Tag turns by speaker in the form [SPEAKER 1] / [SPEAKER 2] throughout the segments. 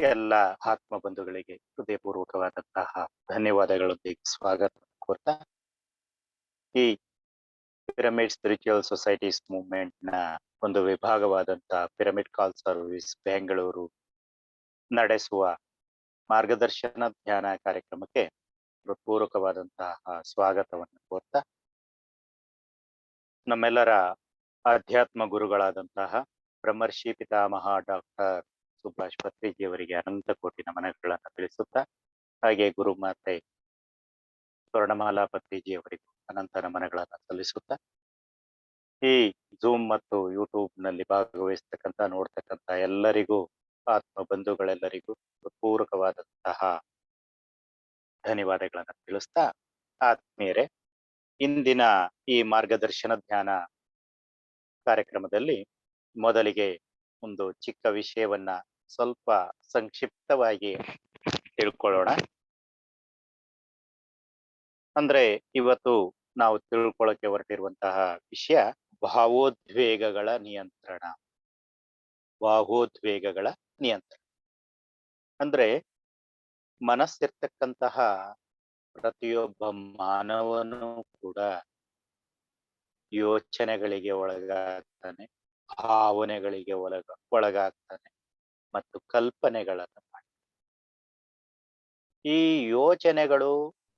[SPEAKER 1] ಎಲ್ಲ ಆತ್ಮ ಬಂಧುಗಳಿಗೆ ಹೃದಯಪೂರ್ವಕವಾದಂತಹ ಧನ್ಯವಾದಗಳೊಂದಿಗೆ ಸ್ವಾಗತ ಕೋರ್ತಾ ಈ ಪಿರಮಿಡ್ ಸ್ಪಿರಿಚುವಲ್ ಸೊಸೈಟೀಸ್ ಮೂವ್ಮೆಂಟ್ ನ ಒಂದು ವಿಭಾಗವಾದಂತಹ ಪಿರಮಿಡ್ ಕಾಲ್ ಸರ್ವಿಸ್ ಬೆಂಗಳೂರು ನಡೆಸುವ ಮಾರ್ಗದರ್ಶನ ಧ್ಯಾನ ಕಾರ್ಯಕ್ರಮಕ್ಕೆ ಪೂರಕವಾದಂತಹ ಸ್ವಾಗತವನ್ನು ಕೋರ್ತಾ ನಮ್ಮೆಲ್ಲರ ಆಧ್ಯಾತ್ಮ ಗುರುಗಳಾದಂತಹ ಬ್ರಹ್ಮರ್ಷಿ ಪಿತಾಮಹ ಡಾಕ್ಟರ್ ಸುಭಾಷ್ ಪತ್ರಿಜಿಯವರಿಗೆ ಅನಂತ ಕೋಟಿ ನಮನಗಳನ್ನು ತಿಳಿಸುತ್ತಾ ಹಾಗೆ ಗುರುಮಾತೆ ಸ್ವರ್ಣಮಾಲಾ ಪತ್ರಿಜಿಯವರಿಗೂ ಅನಂತ ನಮನಗಳನ್ನು ಸಲ್ಲಿಸುತ್ತಾ ಈ ಝೂಮ್ ಮತ್ತು ಯೂಟ್ಯೂಬ್ ನಲ್ಲಿ ಭಾಗವಹಿಸ್ತಕ್ಕಂಥ ನೋಡ್ತಕ್ಕಂಥ ಎಲ್ಲರಿಗೂ ಆತ್ಮ ಬಂಧುಗಳೆಲ್ಲರಿಗೂ ಪೂರಕವಾದಂತಹ ಧನ್ಯವಾದಗಳನ್ನು ತಿಳಿಸ್ತಾ ಆತ್ಮೀಯರೇ, ಇಂದಿನ ಈ ಮಾರ್ಗದರ್ಶನ ಧ್ಯಾನ ಕಾರ್ಯಕ್ರಮದಲ್ಲಿ ಮೊದಲಿಗೆ ಒಂದು ಚಿಕ್ಕ ವಿಷಯವನ್ನ ಸ್ವಲ್ಪ ಸಂಕ್ಷಿಪ್ತವಾಗಿ ತಿಳ್ಕೊಳ್ಳೋಣ. ಅಂದ್ರೆ ಇವತ್ತು ನಾವು ತಿಳ್ಕೊಳ್ಳೋಕೆ ಹೊರಟಿರುವಂತಹ ವಿಷಯ ಭಾವೋದ್ವೇಗಗಳ ನಿಯಂತ್ರಣ. ಭಾವೋದ್ವೇಗಗಳ ನಿಯಂತ್ರಣ ಅಂದ್ರೆ ಮನಸ್ಸಿರ್ತಕ್ಕಂತಹ ಪ್ರತಿಯೊಬ್ಬ ಮಾನವನು ಕೂಡ ಯೋಚನೆಗಳಿಗೆ ಒಳಗಾಗ್ತಾನೆ, ಭಾವನೆಗಳಿಗೆ ಒಳಗಾಗ್ತಾನೆ ಮತ್ತು ಕಲ್ಪನೆಗಳನ್ನು ಮಾಡ್ತಾನೆ. ಈ ಯೋಚನೆಗಳು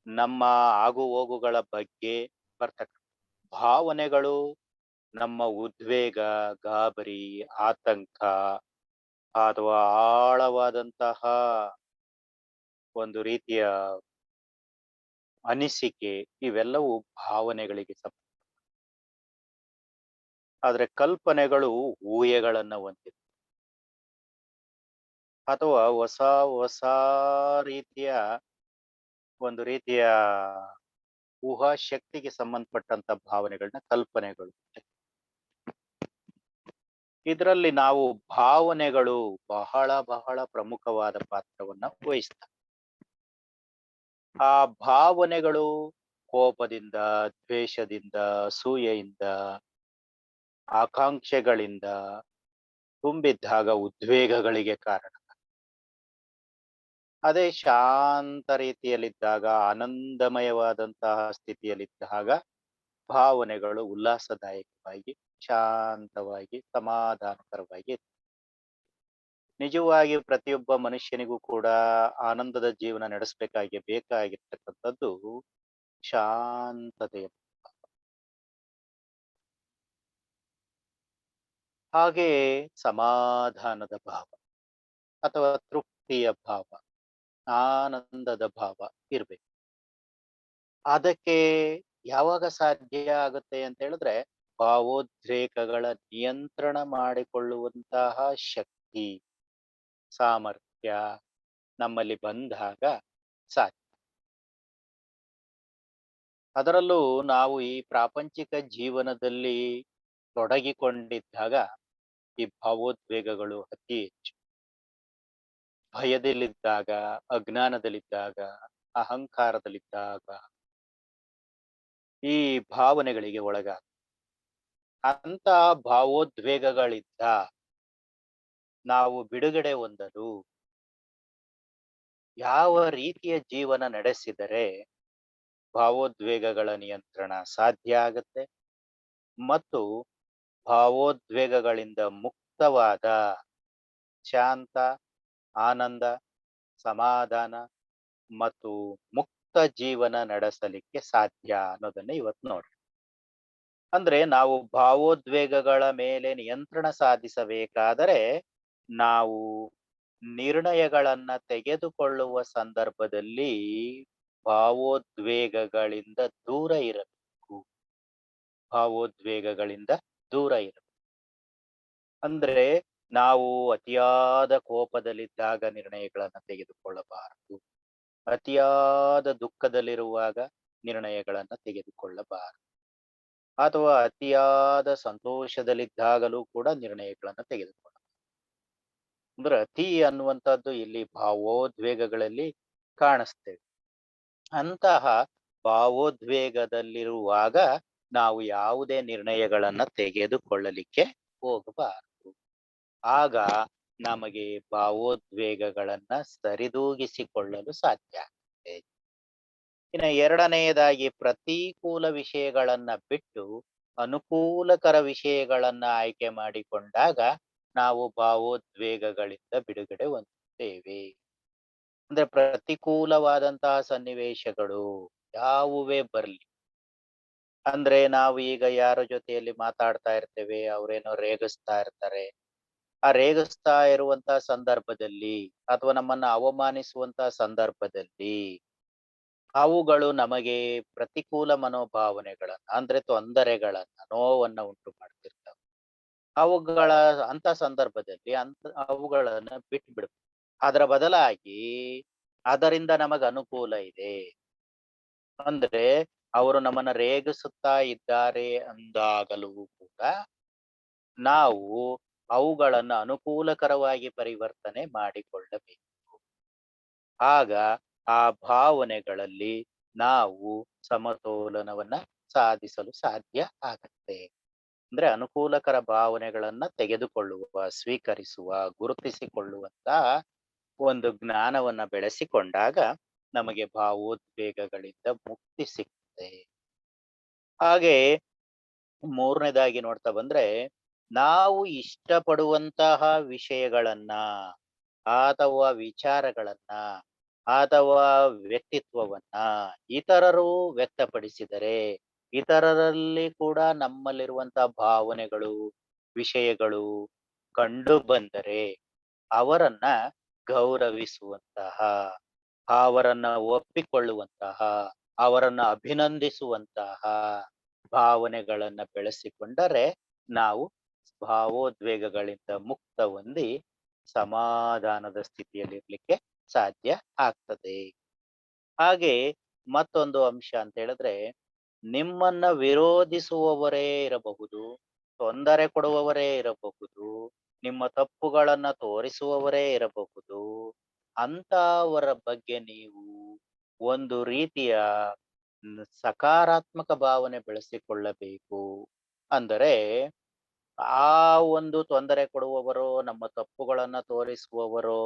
[SPEAKER 1] ನಮ್ಮ ಆಗು ಹೋಗುಗಳ ಬಗ್ಗೆ ಬರ್ತಕ್ಕಂಥ, ಭಾವನೆಗಳು ನಮ್ಮ ಉದ್ವೇಗ, ಗಾಬರಿ, ಆತಂಕ ಅಥವಾ ಆಳವಾದಂತಹ ಒಂದು ರೀತಿಯ ಅನಿಸಿಕೆ, ಇವೆಲ್ಲವೂ ಭಾವನೆಗಳಿಗೆ ಸಂಬಂಧ. ಆದ್ರೆ ಕಲ್ಪನೆಗಳು ಊಹೆಗಳನ್ನ ಹೊಂದಿದೆ ಅಥವಾ ಹೊಸ ಹೊಸ ರೀತಿಯ ಒಂದು ರೀತಿಯ ಊಹಾ ಶಕ್ತಿಗೆ ಸಂಬಂಧಪಟ್ಟಂತ ಭಾವನೆಗಳನ್ನ ಕಲ್ಪನೆಗಳು. ಇದರಲ್ಲಿ ನಾವು ಭಾವನೆಗಳು ಬಹಳ ಬಹಳ ಪ್ರಮುಖವಾದ ಪಾತ್ರವನ್ನ ವಹಿಸ್ತವೆ. ಆ ಭಾವನೆಗಳು ಕೋಪದಿಂದ, ದ್ವೇಷದಿಂದ, ಅಸೂಯೆಯಿಂದ, ಆಕಾಂಕ್ಷೆಗಳಿಂದ ತುಂಬಿದ್ದಾಗ ಉದ್ವೇಗಗಳಿಗೆ ಕಾರಣ. ಅದೇ ಶಾಂತ ರೀತಿಯಲ್ಲಿದ್ದಾಗ, ಆನಂದಮಯವಾದಂತಹ ಸ್ಥಿತಿಯಲ್ಲಿದ್ದಾಗ ಭಾವನೆಗಳು ಉಲ್ಲಾಸದಾಯಕವಾಗಿ, ಶಾಂತವಾಗಿ, ಸಮಾಧಾನಕರವಾಗಿ. ನಿಜವಾಗಿ ಪ್ರತಿಯೊಬ್ಬ ಮನುಷ್ಯನಿಗೂ ಕೂಡ ಆನಂದದ ಜೀವನ ನಡೆಸಬೇಕಾಗಿ ಬೇಕಾಗಿರ್ತಕ್ಕಂಥದ್ದು ಶಾಂತತೆಯ, ಹಾಗೆ ಸಮಾಧಾನದ ಭಾವ ಅಥವಾ ತೃಪ್ತಿಯ ಭಾವ, ಆನಂದದ ಭಾವ ಇರ್ಬೇಕು. ಅದಕ್ಕೆ ಯಾವಾಗ ಸಾಧ್ಯ ಆಗುತ್ತೆ ಅಂತ ಹೇಳಿದ್ರೆ ಭಾವೋದ್ರೇಕಗಳ ನಿಯಂತ್ರಣ ಮಾಡಿಕೊಳ್ಳುವಂತಹ ಶಕ್ತಿ, ಸಾಮರ್ಥ್ಯ ನಮ್ಮಲ್ಲಿ ಬಂದಾಗ ಸಾಧ್ಯ. ಅದರಲ್ಲೂ ನಾವು ಈ ಪ್ರಾಪಂಚಿಕ ಜೀವನದಲ್ಲಿ ತೊಡಗಿಕೊಂಡಿದ್ದಾಗ ಈ ಭಾವೋದ್ವೇಗಗಳು ಅತಿ ಹೆಚ್ಚು. ಭಯದಲ್ಲಿದ್ದಾಗ, ಅಜ್ಞಾನದಲ್ಲಿದ್ದಾಗ, ಅಹಂಕಾರದಲ್ಲಿದ್ದಾಗ ಈ ಭಾವನೆಗಳಿಗೆ ಒಳಗಾಗ. ಅಂತ ಭಾವೋದ್ವೇಗಗಳಿಂದ ನಾವು ಬಿಡುಗಡೆ ಹೊಂದಲು ಯಾವ ರೀತಿಯ ಜೀವನ ನಡೆಸಿದರೆ ಭಾವೋದ್ವೇಗಗಳ ನಿಯಂತ್ರಣ ಸಾಧ್ಯ ಆಗುತ್ತೆ ಮತ್ತು ಭಾವೋದ್ವೇಗಗಳಿಂದ ಮುಕ್ತವಾದ ಶಾಂತ, ಆನಂದ, ಸಮಾಧಾನ ಮತ್ತು ಮುಕ್ತ ಜೀವನ ನಡೆಸಲಿಕ್ಕೆ ಸಾಧ್ಯ ಅನ್ನೋದನ್ನ ಇವತ್ತು ನೋಡಿ. ಅಂದ್ರೆ ನಾವು ಭಾವೋದ್ವೇಗಗಳ ಮೇಲೆ ನಿಯಂತ್ರಣ ಸಾಧಿಸಬೇಕಾದರೆ ನಾವು ನಿರ್ಣಯಗಳನ್ನ ತೆಗೆದುಕೊಳ್ಳುವ ಸಂದರ್ಭದಲ್ಲಿ ಭಾವೋದ್ವೇಗಗಳಿಂದ ದೂರ ಇರಬೇಕು. ಭಾವೋದ್ವೇಗಗಳಿಂದ ದೂರ ಇರಬೇಕು ಅಂದ್ರೆ ನಾವು ಅತಿಯಾದ ಕೋಪದಲ್ಲಿದ್ದಾಗ ನಿರ್ಣಯಗಳನ್ನ ತೆಗೆದುಕೊಳ್ಳಬಾರದು, ಅತಿಯಾದ ದುಃಖದಲ್ಲಿರುವಾಗ ನಿರ್ಣಯಗಳನ್ನ ತೆಗೆದುಕೊಳ್ಳಬಾರದು, ಅಥವಾ ಅತಿಯಾದ ಸಂತೋಷದಲ್ಲಿದ್ದಾಗಲೂ ಕೂಡ ನಿರ್ಣಯಗಳನ್ನ ತೆಗೆದುಕೊಳ್ಳಬಾರದು. ಅಂದ್ರೆ ಅತಿ ಅನ್ನುವಂಥದ್ದು ಇಲ್ಲಿ ಭಾವೋದ್ವೇಗಗಳಲ್ಲಿ ಕಾಣಿಸ್ತೇವೆ. ಅಂತಹ ಭಾವೋದ್ವೇಗದಲ್ಲಿರುವಾಗ ನಾವು ಯಾವುದೇ ನಿರ್ಣಯಗಳನ್ನ ತೆಗೆದುಕೊಳ್ಳಲಿಕ್ಕೆ ಹೋಗಬಾರದು. ಆಗ ನಮಗೆ ಭಾವೋದ್ವೇಗಗಳನ್ನ ಸರಿದೂಗಿಸಿಕೊಳ್ಳಲು ಸಾಧ್ಯ ಆಗುತ್ತೆ. ಇನ್ನು ಎರಡನೆಯದಾಗಿ ಪ್ರತಿಕೂಲ ವಿಷಯಗಳನ್ನ ಬಿಟ್ಟು ಅನುಕೂಲಕರ ವಿಷಯಗಳನ್ನ ಆಯ್ಕೆ ಮಾಡಿಕೊಂಡಾಗ ನಾವು ಭಾವೋದ್ವೇಗಗಳಿಂದ ಬಿಡುಗಡೆ ಹೊಂದುತ್ತೇವೆ. ಅಂದ್ರೆ ಪ್ರತಿಕೂಲವಾದಂತಹ ಸನ್ನಿವೇಶಗಳು ಯಾವುವೇ ಬರ್ಲಿ, ಅಂದ್ರೆ ನಾವು ಈಗ ಯಾರ ಜೊತೆಯಲ್ಲಿ ಮಾತಾಡ್ತಾ ಇರ್ತೇವೆ, ಅವ್ರೇನೋ ರೇಗಿಸ್ತಾ ಇರ್ತಾರೆ. ಆ ರೇಗಿಸ್ತಾ ಇರುವಂತಹ ಸಂದರ್ಭದಲ್ಲಿ ಅಥವಾ ನಮ್ಮನ್ನ ಅವಮಾನಿಸುವಂತಹ ಸಂದರ್ಭದಲ್ಲಿ ಅವುಗಳು ನಮಗೆ ಪ್ರತಿಕೂಲ ಮನೋಭಾವನೆಗಳನ್ನ ಅಂದ್ರೆ ತೊಂದರೆಗಳನ್ನ, ನೋವನ್ನ ಉಂಟು ಮಾಡ್ತಿರ್ತವೆ. ಅವುಗಳ ಅಂತ ಸಂದರ್ಭದಲ್ಲಿ ಅವುಗಳನ್ನ ಬಿಟ್ಟು ಬಿಡ್ಬೇಕು. ಅದರ ಬದಲಾಗಿ ಅದರಿಂದ ನಮಗ ಅನುಕೂಲ ಇದೆ. ಅಂದ್ರೆ ಅವರು ನಮ್ಮನ್ನ ರೇಗಿಸುತ್ತಾ ಇದ್ದಾರೆ ಅಂದಾಗಲೂ ಕೂಡ ನಾವು ಅವುಗಳನ್ನ ಅನುಕೂಲಕರವಾಗಿ ಪರಿವರ್ತನೆ ಮಾಡಿಕೊಳ್ಳಬೇಕು. ಆಗ ಆ ಭಾವನೆಗಳಲ್ಲಿ ನಾವು ಸಮತೋಲನವನ್ನ ಸಾಧಿಸಲು ಸಾಧ್ಯ ಆಗತ್ತೆ. ಅಂದ್ರೆ ಅನುಕೂಲಕರ ಭಾವನೆಗಳನ್ನ ತೆಗೆದುಕೊಳ್ಳುವ, ಸ್ವೀಕರಿಸುವ, ಗುರುತಿಸಿಕೊಳ್ಳುವಂತಹ ಒಂದು ಜ್ಞಾನವನ್ನ ಬೆಳೆಸಿಕೊಂಡಾಗ ನಮಗೆ ಭಾವೋದ್ವೇಗಗಳಿಂದ ಮುಕ್ತಿ ಸಿಗ್ತದೆ. ಹಾಗೆ ಮೂರನೇದಾಗಿ ನೋಡ್ತಾ ಬಂದ್ರೆ ನಾವು ಇಷ್ಟಪಡುವಂತಹ ವಿಷಯಗಳನ್ನ ಅಥವಾ ವಿಚಾರಗಳನ್ನ ಅಥವಾ ವ್ಯಕ್ತಿತ್ವವನ್ನ ಇತರರು ವ್ಯಕ್ತಪಡಿಸಿದರೆ, ಇತರರಲ್ಲಿ ಕೂಡ ನಮ್ಮಲ್ಲಿರುವಂತಹ ಭಾವನೆಗಳು, ವಿಷಯಗಳು ಕಂಡು ಬಂದರೆ ಅವರನ್ನ ಗೌರವಿಸುವಂತಹ, ಅವರನ್ನ ಒಪ್ಪಿಕೊಳ್ಳುವಂತಹ, ಅವರನ್ನ ಅಭಿನಂದಿಸುವಂತಹ ಭಾವನೆಗಳನ್ನ ಬೆಳೆಸಿಕೊಂಡರೆ ನಾವು ಭಾವೋದ್ವೇಗಗಳಿಂದ ಮುಕ್ತ ಹೊಂದಿ ಸಮಾಧಾನದ ಸ್ಥಿತಿಯಲ್ಲಿರ್ಲಿಕ್ಕೆ ಸಾಧ್ಯ ಆಗ್ತದೆ. ಹಾಗೆ ಮತ್ತೊಂದು ಅಂಶ ಅಂತ ಹೇಳಿದ್ರೆ, ನಿಮ್ಮನ್ನ ವಿರೋಧಿಸುವವರೇ ಇರಬಹುದು, ತೊಂದರೆ ಕೊಡುವವರೇ ಇರಬಹುದು, ನಿಮ್ಮ ತಪ್ಪುಗಳನ್ನ ತೋರಿಸುವವರೇ ಇರಬಹುದು. ಅಂತವರ ಬಗ್ಗೆ ನೀವು ಒಂದು ರೀತಿಯ ಸಕಾರಾತ್ಮಕ ಭಾವನೆ ಬೆಳೆಸಿಕೊಳ್ಳಬೇಕು. ಅಂದರೆ ಆ ಒಂದು ತೊಂದರೆ ಕೊಡುವವರು, ನಮ್ಮ ತಪ್ಪುಗಳನ್ನ ತೋರಿಸುವವರು,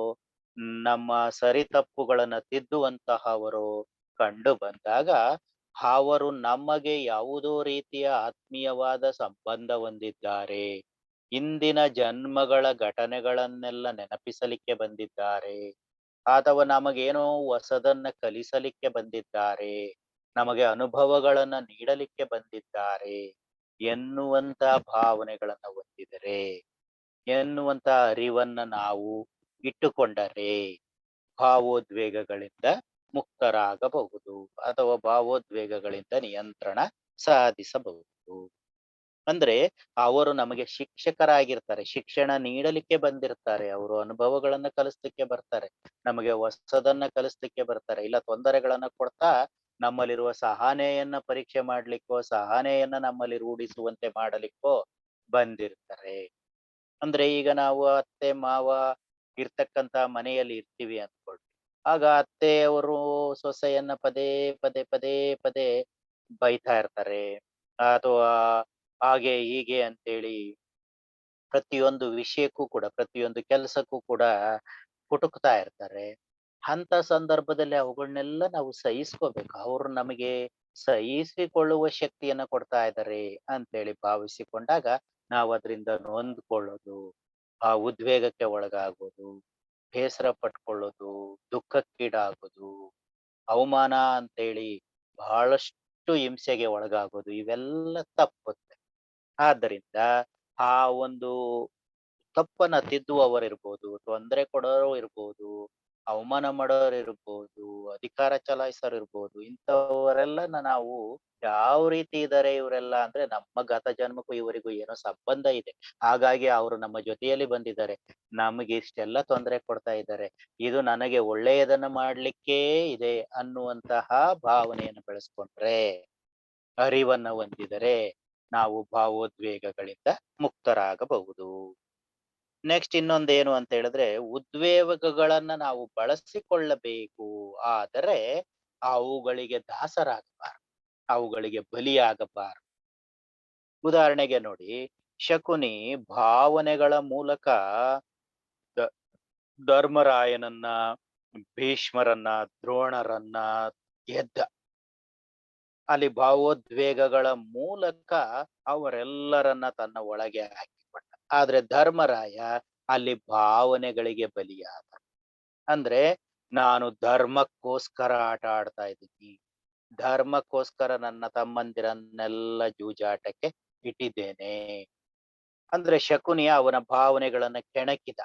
[SPEAKER 1] ನಮ್ಮ ಸರಿ ತಪ್ಪುಗಳನ್ನ ತಿದ್ದುವಂತಹವರು ಕಂಡು ಬಂದಾಗ ಅವರು ನಮಗೆ ಯಾವುದೋ ರೀತಿಯ ಆತ್ಮೀಯವಾದ ಸಂಬಂಧ ಹೊಂದಿದ್ದಾರೆ. ಹಿಂದಿನ ಜನ್ಮಗಳ ಘಟನೆಗಳನ್ನೆಲ್ಲ ನೆನಪಿಸಲಿಕ್ಕೆ ಬಂದಿದ್ದಾರೆ. ಅಥವಾ ನಮಗೇನೋ ಹೊಸದನ್ನ ಕಲಿಸಲಿಕ್ಕೆ ಬಂದಿದ್ದಾರೆ. ನಮಗೆ ಅನುಭವಗಳನ್ನ ನೀಡಲಿಕ್ಕೆ ಬಂದಿದ್ದಾರೆ ಎನ್ನುವಂತ ಭಾವನೆಗಳನ್ನ ಹೊಂದಿದರೆ, ಎನ್ನುವಂತ ಅರಿವನ್ನ ನಾವು ಇಟ್ಟುಕೊಂಡರೆ ಭಾವೋದ್ವೇಗಗಳಿಂದ ಮುಕ್ತರಾಗಬಹುದು ಅಥವಾ ಭಾವೋದ್ವೇಗಗಳಿಂದ ನಿಯಂತ್ರಣ ಸಾಧಿಸಬಹುದು. ಅಂದ್ರೆ ಅವರು ನಮಗೆ ಶಿಕ್ಷಕರಾಗಿರ್ತಾರೆ, ಶಿಕ್ಷಣ ನೀಡಲಿಕ್ಕೆ ಬಂದಿರ್ತಾರೆ, ಅವರು ಅನುಭವಗಳನ್ನ ಕಲಿಸ್ಲಿಕ್ಕೆ ಬರ್ತಾರೆ, ನಮಗೆ ಹೊಸದನ್ನ ಕಲಿಸ್ಲಿಕ್ಕೆ ಬರ್ತಾರೆ, ಇಲ್ಲ ತೊಂದರೆಗಳನ್ನ ಕೊಡ್ತಾ ನಮ್ಮಲ್ಲಿರುವ ಸಹನೆಯನ್ನ ಪರೀಕ್ಷೆ ಮಾಡ್ಲಿಕ್ಕೋ, ಸಹನೆಯನ್ನ ನಮ್ಮಲ್ಲಿ ರೂಢಿಸುವಂತೆ ಮಾಡಲಿಕ್ಕೋ ಬಂದಿರ್ತಾರೆ. ಅಂದ್ರೆ ಈಗ ನಾವು ಅತ್ತೆ ಮಾವ ಇರ್ತಕ್ಕಂತ ಮನೆಯಲ್ಲಿ ಇರ್ತೀವಿ ಅನ್ಕೊಳ್ರಿ. ಆಗ ಅತ್ತೆಯವರು ಸೊಸೆಯನ್ನ ಪದೇ ಪದೇ ಪದೇ ಪದೇ ಬೈತಾ ಇರ್ತಾರೆ, ಅಥವಾ ಹಾಗೆ ಹೀಗೆ ಅಂತೇಳಿ ಪ್ರತಿಯೊಂದು ವಿಷಯಕ್ಕೂ ಕೂಡ, ಪ್ರತಿಯೊಂದು ಕೆಲಸಕ್ಕೂ ಕೂಡ ಕುಟುಕ್ತಾ ಇರ್ತಾರೆ. ಅಂತ ಸಂದರ್ಭದಲ್ಲಿ ಅವುಗಳನ್ನೆಲ್ಲ ನಾವು ಸಹಿಸ್ಕೋಬೇಕು. ಅವರು ನಮಗೆ ಸಹಿಸಿಕೊಳ್ಳುವ ಶಕ್ತಿಯನ್ನ ಕೊಡ್ತಾ ಇದ್ದಾರೆ ಅಂತೇಳಿ ಭಾವಿಸಿಕೊಂಡಾಗ ನಾವು ಅದರಿಂದ ನೊಂದ್ಕೊಳ್ಳೋದು, ಆ ಉದ್ವೇಗಕ್ಕೆ ಒಳಗಾಗೋದು, ಬೇಸರ ಪಟ್ಕೊಳ್ಳೋದು, ದುಃಖಕ್ಕೀಡಾಗೋದು, ಅವಮಾನ ಅಂತೇಳಿ ಬಹಳಷ್ಟು ಹಿಂಸೆಗೆ ಒಳಗಾಗೋದು ಇವೆಲ್ಲ ತಪ್ಪುತ್ತೆ. ಆದ್ದರಿಂದ ಆ ಒಂದು ತಪ್ಪನ್ನ ತಿದ್ದುವವರಿರ್ಬೋದು, ತೊಂದರೆ ಕೊಡೋರು ಇರ್ಬೋದು, ಅವಮಾನ ಮಾಡೋರು ಇರ್ಬೋದು, ಅಧಿಕಾರ ಚಲಾಯಿಸೋರು ಇರ್ಬೋದು, ಇಂಥವರೆಲ್ಲನ ನಾವು ಯಾವ ರೀತಿ ಇದಾರೆ ಇವರೆಲ್ಲ ಅಂದ್ರೆ ನಮ್ಮ ಗತ ಜನ್ಮಕ್ಕೂ ಇವರಿಗೂ ಏನೋ ಸಂಬಂಧ ಇದೆ. ಹಾಗಾಗಿ ಅವರು ನಮ್ಮ ಜೊತೆಯಲ್ಲಿ ಬಂದಿದ್ದಾರೆ. ನಮಗೆ ಇಷ್ಟೆಲ್ಲ ತೊಂದರೆ ಕೊಡ್ತಾ ಇದ್ದಾರೆ. ಇದು ನನಗೆ ಒಳ್ಳೆಯದನ್ನ ಮಾಡ್ಲಿಕ್ಕೇ ಇದೆ ಅನ್ನುವಂತಹ ಭಾವನೆಯನ್ನು ಬೆಳೆಸ್ಕೊಂಡ್ರೆ, ಅರಿವನ್ನ ಹೊಂದಿದರೆ ನಾವು ಭಾವೋದ್ವೇಗಗಳಿಂದ ಮುಕ್ತರಾಗಬಹುದು. ನೆಕ್ಸ್ಟ್ ಇನ್ನೊಂದೇನು ಅಂತ ಹೇಳಿದ್ರೆ, ಉದ್ವೇಗಗಳನ್ನ ನಾವು ಬಳಸಿಕೊಳ್ಳಬೇಕು. ಆದರೆ ಅವುಗಳಿಗೆ ದಾಸರಾಗಬಾರದು, ಅವುಗಳಿಗೆ ಬಲಿಯಾಗಬಾರದು. ಉದಾಹರಣೆಗೆ ನೋಡಿ, ಶಕುನಿ ಭಾವನೆಗಳ ಮೂಲಕ ಧರ್ಮರಾಯನನ್ನ, ಭೀಷ್ಮರನ್ನ, ದ್ರೋಣರನ್ನ ಗೆದ್ದ. ಅಲ್ಲಿ ಭಾವೋದ್ವೇಗಗಳ ಮೂಲಕ ಅವರೆಲ್ಲರನ್ನ ತನ್ನ ಒಳಗೆ ಹಾಕಿಕೊಂಡ. ಆದ್ರೆ ಧರ್ಮರಾಯ ಅಲ್ಲಿ ಭಾವನೆಗಳಿಗೆ ಬಲಿಯಾದ. ಅಂದ್ರೆ ನಾನು ಧರ್ಮಕ್ಕೋಸ್ಕರ ಆಟ ಆಡ್ತಾ ಇದ್ದೀನಿ, ಧರ್ಮಕ್ಕೋಸ್ಕರ ನನ್ನ ತಮ್ಮಂದಿರನ್ನೆಲ್ಲ ಜೂಜಾಟಕ್ಕೆ ಇಟ್ಟಿದ್ದೇನೆ. ಅಂದ್ರೆ ಶಕುನಿಯ ಅವನ ಭಾವನೆಗಳನ್ನ ಕೆಣಕಿದ.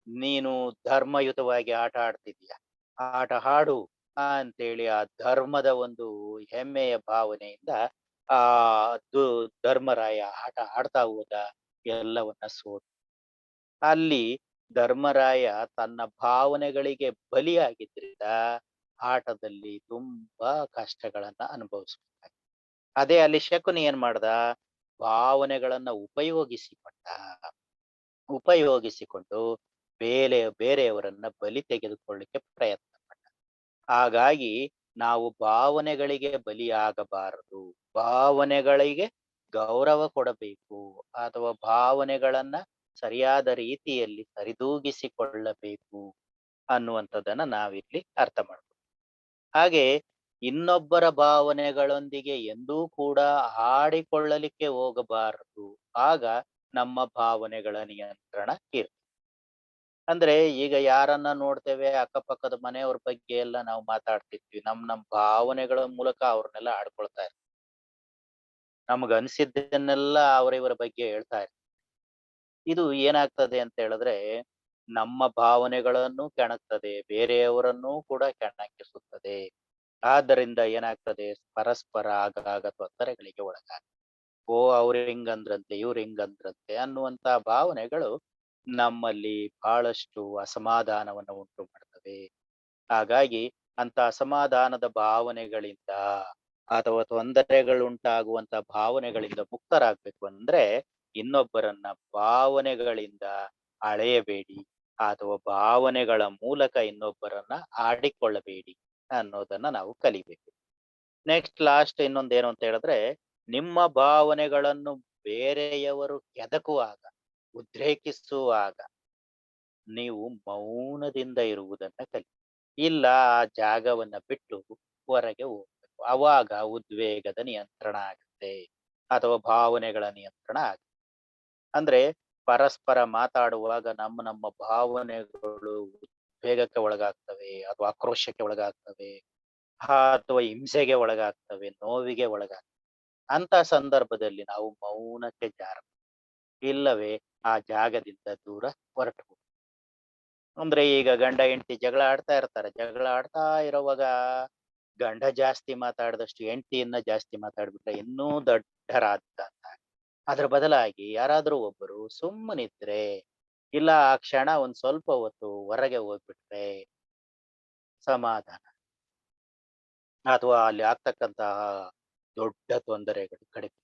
[SPEAKER 1] ನೀನು ಧರ್ಮಯುತವಾಗಿ ಆಟ ಆಡ್ತಿದೀಯ, ಆಟ ಆಡು ಅಂತೇಳಿ ಆ ಧರ್ಮದ ಒಂದು ಹೆಮ್ಮೆಯ ಭಾವನೆಯಿಂದ ಆ ಧರ್ಮರಾಯ ಆಟ ಆಡ್ತಾ ಹೋದ, ಎಲ್ಲವನ್ನ ಸೋತ. ಅಲ್ಲಿ ಧರ್ಮರಾಯ ತನ್ನ ಭಾವನೆಗಳಿಗೆ ಬಲಿಯಾಗಿದ್ರಿಂದ ಆಟದಲ್ಲಿ ತುಂಬಾ ಕಷ್ಟಗಳನ್ನ ಅನುಭವಿಸ್ಬೇಕಾಗಿತ್ತು. ಅದೇ ಅಲ್ಲಿ ಶಕುನಿ ಏನ್ ಮಾಡ್ದ, ಭಾವನೆಗಳನ್ನ ಉಪಯೋಗಿಸಿಕೊಂಡು ಬೇರೆಯವರನ್ನ ಬಲಿ ತೆಗೆದುಕೊಳ್ಳಿಕ್ಕೆ ಪ್ರಯತ್ನ ಪಟ್ಟ. ಹಾಗಾಗಿ ನಾವು ಭಾವನೆಗಳಿಗೆ ಬಲಿಯಾಗಬಾರದು, ಭಾವನೆಗಳಿಗೆ ಗೌರವ ಕೊಡಬೇಕು, ಅಥವಾ ಭಾವನೆಗಳನ್ನ ಸರಿಯಾದ ರೀತಿಯಲ್ಲಿ ಸರಿದೂಗಿಸಿಕೊಳ್ಳಬೇಕು ಅನ್ನುವಂಥದ್ದನ್ನ ನಾವಿಲ್ಲಿ ಅರ್ಥ ಮಾಡ್ಬೇಕು. ಹಾಗೆ ಇನ್ನೊಬ್ಬರ ಭಾವನೆಗಳೊಂದಿಗೆ ಎಂದೂ ಕೂಡ ಆಡಿಕೊಳ್ಳಲಿಕ್ಕೆ ಹೋಗಬಾರದು. ಆಗ ನಮ್ಮ ಭಾವನೆಗಳ ನಿಯಂತ್ರಣ ಇರ್ತದೆ. ಅಂದ್ರೆ ಈಗ ಯಾರನ್ನ ನೋಡ್ತೇವೆ, ಅಕ್ಕಪಕ್ಕದ ಮನೆಯವ್ರ ಬಗ್ಗೆ ಎಲ್ಲ ನಾವು ಮಾತಾಡ್ತಿರ್ತೀವಿ, ನಮ್ ಭಾವನೆಗಳ ಮೂಲಕ ಅವ್ರನ್ನೆಲ್ಲ ಆಡ್ಕೊಳ್ತಾ ಇರ್ತೀವಿ. ನಮ್ಗ ಅನ್ಸಿದ್ದನ್ನೆಲ್ಲ ಅವರಿವರ ಬಗ್ಗೆ ಹೇಳ್ತಾ ಇರ್ತೀವಿ. ಇದು ಏನಾಗ್ತದೆ ಅಂತ ಹೇಳಿದ್ರೆ, ನಮ್ಮ ಭಾವನೆಗಳನ್ನು ಕೆಣಕ್ತದೆ, ಬೇರೆಯವರನ್ನೂ ಕೂಡ ಕೆಣಕಿಸುತ್ತದೆ. ಆದ್ದರಿಂದ ಏನಾಗ್ತದೆ, ಪರಸ್ಪರ ಆಗಾಗ ತೊಂದರೆಗಳಿಗೆ ಒಳಗಾಗ್ತದೆ. ಓ, ಅವ್ರು ಹಿಂಗಂದ್ರಂತೆ, ಇವ್ರು ಹಿಂಗಂದ್ರಂತೆ ಅನ್ನುವಂತ ಭಾವನೆಗಳು ನಮ್ಮಲ್ಲಿ ಬಹಳಷ್ಟು ಅಸಮಾಧಾನವನ್ನು ಉಂಟು ಮಾಡ್ತವೆ. ಹಾಗಾಗಿ ಅಂತ ಅಸಮಾಧಾನದ ಭಾವನೆಗಳಿಂದ ಅಥವಾ ತೊಂದರೆಗಳುಂಟಾಗುವಂತ ಭಾವನೆಗಳಿಂದ ಮುಕ್ತರಾಗ್ಬೇಕು ಅಂದ್ರೆ ಇನ್ನೊಬ್ಬರನ್ನ ಭಾವನೆಗಳಿಂದ ಅಳೆಯಬೇಡಿ, ಅಥವಾ ಭಾವನೆಗಳ ಮೂಲಕ ಇನ್ನೊಬ್ಬರನ್ನ ಆಡಿಕೊಳ್ಳಬೇಡಿ ಅನ್ನೋದನ್ನ ನಾವು ಕಲಿಬೇಕು. ನೆಕ್ಸ್ಟ್ ಲಾಸ್ಟ್ ಇನ್ನೊಂದೇನು ಅಂತ ಹೇಳಿದ್ರೆ, ನಿಮ್ಮ ಭಾವನೆಗಳನ್ನು ಬೇರೆಯವರು ಕೆದಕುವಾಗ, ಉದ್ರೇಕಿಸುವಾಗ ನೀವು ಮೌನದಿಂದ ಇರುವುದನ್ನ ಕಲಿ. ಇಲ್ಲ, ಆ ಜಾಗವನ್ನ ಬಿಟ್ಟು ಹೊರಗೆ ಹೋಗ್ಬೇಕು. ಅವಾಗ ಉದ್ವೇಗದ ನಿಯಂತ್ರಣ ಆಗುತ್ತೆ, ಅಥವಾ ಭಾವನೆಗಳ ನಿಯಂತ್ರಣ ಆಗುತ್ತೆ. ಅಂದ್ರೆ ಪರಸ್ಪರ ಮಾತಾಡುವಾಗ ನಮ್ಮ ಭಾವನೆಗಳು ಉದ್ವೇಗಕ್ಕೆ ಒಳಗಾಗ್ತವೆ, ಅಥವಾ ಆಕ್ರೋಶಕ್ಕೆ ಒಳಗಾಗ್ತವೆ, ಅಥವಾ ಹಿಂಸೆಗೆ ಒಳಗಾಗ್ತವೆ, ನೋವಿಗೆ ಒಳಗಾಗ್ತವೆ. ಅಂತ ಸಂದರ್ಭದಲ್ಲಿ ನಾವು ಮೌನಕ್ಕೆ ಇಲ್ಲವೇ ಆ ಜಾಗದಿಂದ ದೂರ ಹೊರಟು ಹೋಗ್ಬೇಕು. ಅಂದ್ರೆ ಈಗ ಗಂಡ ಹೆಂಡತಿ ಜಗಳ ಆಡ್ತಾ ಇರ್ತಾರೆ, ಜಗಳ ಆಡ್ತಾ ಇರೋವಾಗ ಗಂಡ ಜಾಸ್ತಿ ಮಾತಾಡಿದಷ್ಟು ಹೆಂಡತಿಯನ್ನ ಜಾಸ್ತಿ ಮಾತಾಡ್ಬಿಟ್ರೆ ಇನ್ನೂ ದೊಡ್ಡರಾದ. ಅದ್ರ ಬದಲಾಗಿ ಯಾರಾದ್ರೂ ಒಬ್ಬರು ಸುಮ್ಮನಿದ್ರೆ, ಇಲ್ಲ ಆ ಕ್ಷಣ ಒಂದ್ ಸ್ವಲ್ಪ ಹೊತ್ತು ಹೊರಗೆ ಹೋಗ್ಬಿಟ್ರೆ ಸಮಾಧಾನ, ಅಥವಾ ಅಲ್ಲಿ ಆಗ್ತಕ್ಕಂತಹ ದೊಡ್ಡ ತೊಂದರೆಗಳು ಕಡಿಮೆ.